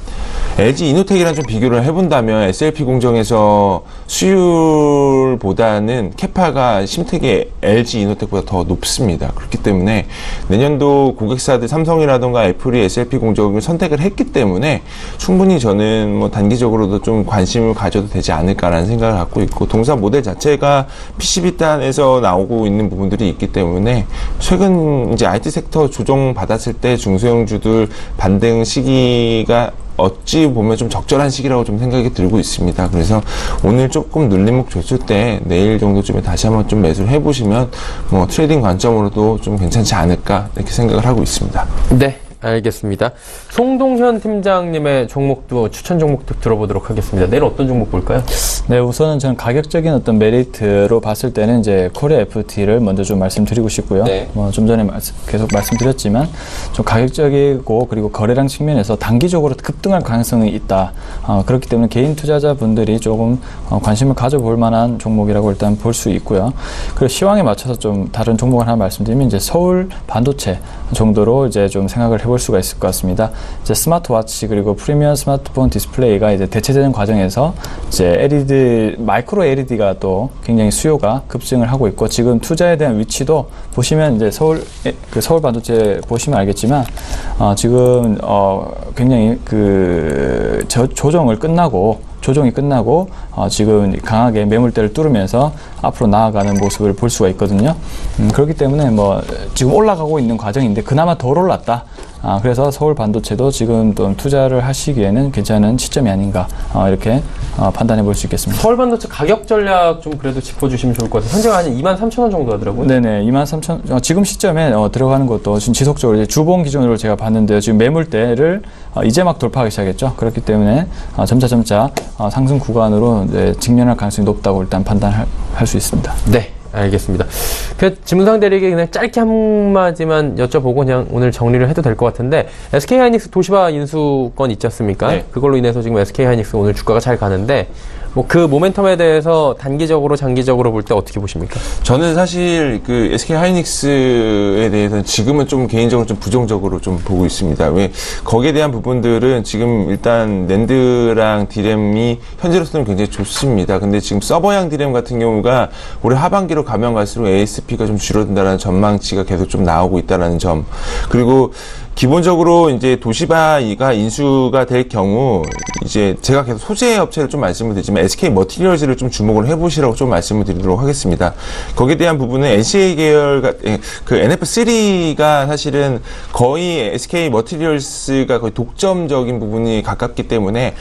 LG이노텍이랑 좀 비교를 해본다면 SLP 공정에서 수율보다는 캐파가 심택의 LG이노텍보다 더 높습니다. 그렇기 때문에 내년도 고객사들 삼성이라든가 애플이 SLP 공정을 선택을 했기 때문에 충분히 저는 단기적으로도 좀 관심을 가져도 되지 않을까라는 생각을 갖고 있고, 동사 모델 자체가 PCB단에서 나오고 있는 부분들이 있기 때문에 최근 이제 IT 섹터 조정 받았을 때 중소형주들 반등 시기가 어찌 보면 좀 적절한 시기라고 좀 생각이 들고 있습니다. 그래서 오늘 조금 눌림목 줬을 때 내일 정도쯤에 다시 한번 좀 매수를 해보시면 트레이딩 관점으로도 좀 괜찮지 않을까 이렇게 생각을 하고 있습니다. 네. 알겠습니다. 송동현 팀장님의 종목도, 추천 종목도 들어보도록 하겠습니다. 내일 어떤 종목 볼까요? 네, 우선은 저는 가격적인 어떤 메리트로 봤을 때는 이제 코리아 FT를 먼저 좀 말씀드리고 싶고요. 네. 좀 전에 계속 말씀드렸지만 좀 가격적이고, 그리고 거래량 측면에서 단기적으로 급등할 가능성이 있다. 그렇기 때문에 개인 투자자분들이 조금 관심을 가져볼 만한 종목이라고 일단 볼 수 있고요. 그리고 시황에 맞춰서 좀 다른 종목을 하나 말씀드리면 이제 서울 반도체 정도로 이제 좀 생각을 해볼 수가 있을 것 같습니다. 이제 스마트워치 그리고 프리미엄 스마트폰 디스플레이가 이제 대체되는 과정에서 이제 LED, 마이크로 LED가 또 굉장히 수요가 급증을 하고 있고, 지금 투자에 대한 위치도 보시면 이제 서울 반도체 보시면 알겠지만 지금 굉장히 그 조정이 끝나고 지금 강하게 매물대를 뚫으면서 앞으로 나아가는 모습을 볼 수가 있거든요. 그렇기 때문에 지금 올라가고 있는 과정인데 그나마 덜 올랐다. 그래서 서울 반도체도 지금 또 투자를 하시기에는 괜찮은 시점이 아닌가 이렇게 판단해 볼 수 있겠습니다. 서울 반도체 가격 전략 좀 그래도 짚어주시면 좋을 것 같아요. 현재가 한 23,000원 정도 하더라고요. 네네, 23,000원. 지금 시점에 들어가는 것도 지금 지속적으로 이제 주봉 기준으로 제가 봤는데요. 지금 매물대를 이제 막 돌파하기 시작했죠. 그렇기 때문에 점차 상승 구간으로 이제 직면할 가능성이 높다고 일단 판단할 수 있습니다. 네. 알겠습니다. 진문상 대리에게 그냥 짧게 한마디만 여쭤보고 그냥 오늘 정리를 해도 될 것 같은데, SK하이닉스 도시바 인수권 있지 않습니까? 네. 그걸로 인해서 지금 SK하이닉스 오늘 주가가 잘 가는데, 뭐 그 모멘텀에 대해서 단기적으로 장기적으로 볼 때 어떻게 보십니까? 저는 사실 그 SK 하이닉스에 대해서는 지금은 좀 개인적으로 좀 부정적으로 좀 보고 있습니다. 왜 거기에 대한 부분들은 지금 일단 낸드랑 디램이 현재로서는 굉장히 좋습니다. 근데 지금 서버형 디램 같은 경우가 올해 하반기로 가면 갈수록 ASP가 좀 줄어든다는 전망치가 계속 좀 나오고 있다는 점. 그리고 기본적으로 이제 도시바가 인수가 될 경우 이제 제가 계속 소재 업체를 좀 말씀을 드리지만 SK 머티리얼즈를 좀 주목을 해보시라고 좀 말씀을 드리도록 하겠습니다. 거기에 대한 부분은 NCA 계열 그 NF3가 사실은 거의 SK 머티리얼즈가 거의 독점적인 부분이 가깝기 때문에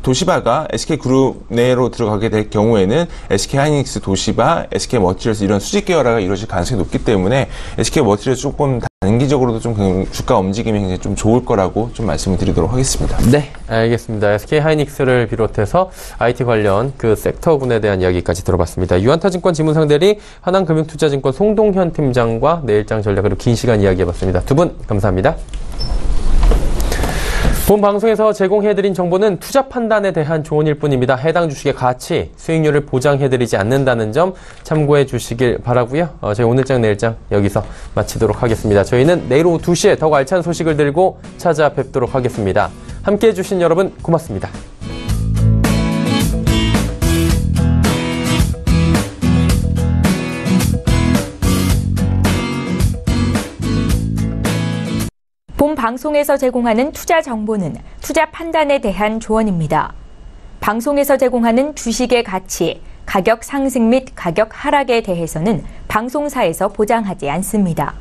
도시바가 SK 그룹 내로 들어가게 될 경우에는 SK 하이닉스, 도시바, SK 머티리얼스 이런 수직 계열화가 이루어질 가능성이 높기 때문에 SK 머티리얼스 조금 단기적으로도 좀 주가 움직임이 굉장히 좀 좋을 거라고 좀 말씀을 드리도록 하겠습니다. 네, 알겠습니다. SK 하이닉스를 비롯해서 IT 관련 그 섹터군에 대한 이야기까지 들어봤습니다. 유한타증권 지문상대리 하남금융투자증권 송동현 팀장과 내일장 전략 그리고 긴 시간 이야기해봤습니다. 두 분 감사합니다. 본 방송에서 제공해드린 정보는 투자 판단에 대한 조언일 뿐입니다. 해당 주식의 가치, 수익률을 보장해드리지 않는다는 점 참고해 주시길 바라고요. 저희 오늘장 내일장 여기서 마치도록 하겠습니다. 저희는 내일 오후 2시에 더욱 알찬 소식을 들고 찾아뵙도록 하겠습니다. 함께해 주신 여러분 고맙습니다. 본 방송에서 제공하는 투자 정보는 투자 판단에 대한 조언입니다. 방송에서 제공하는 주식의 가치, 가격 상승 및 가격 하락에 대해서는 방송사에서 보장하지 않습니다.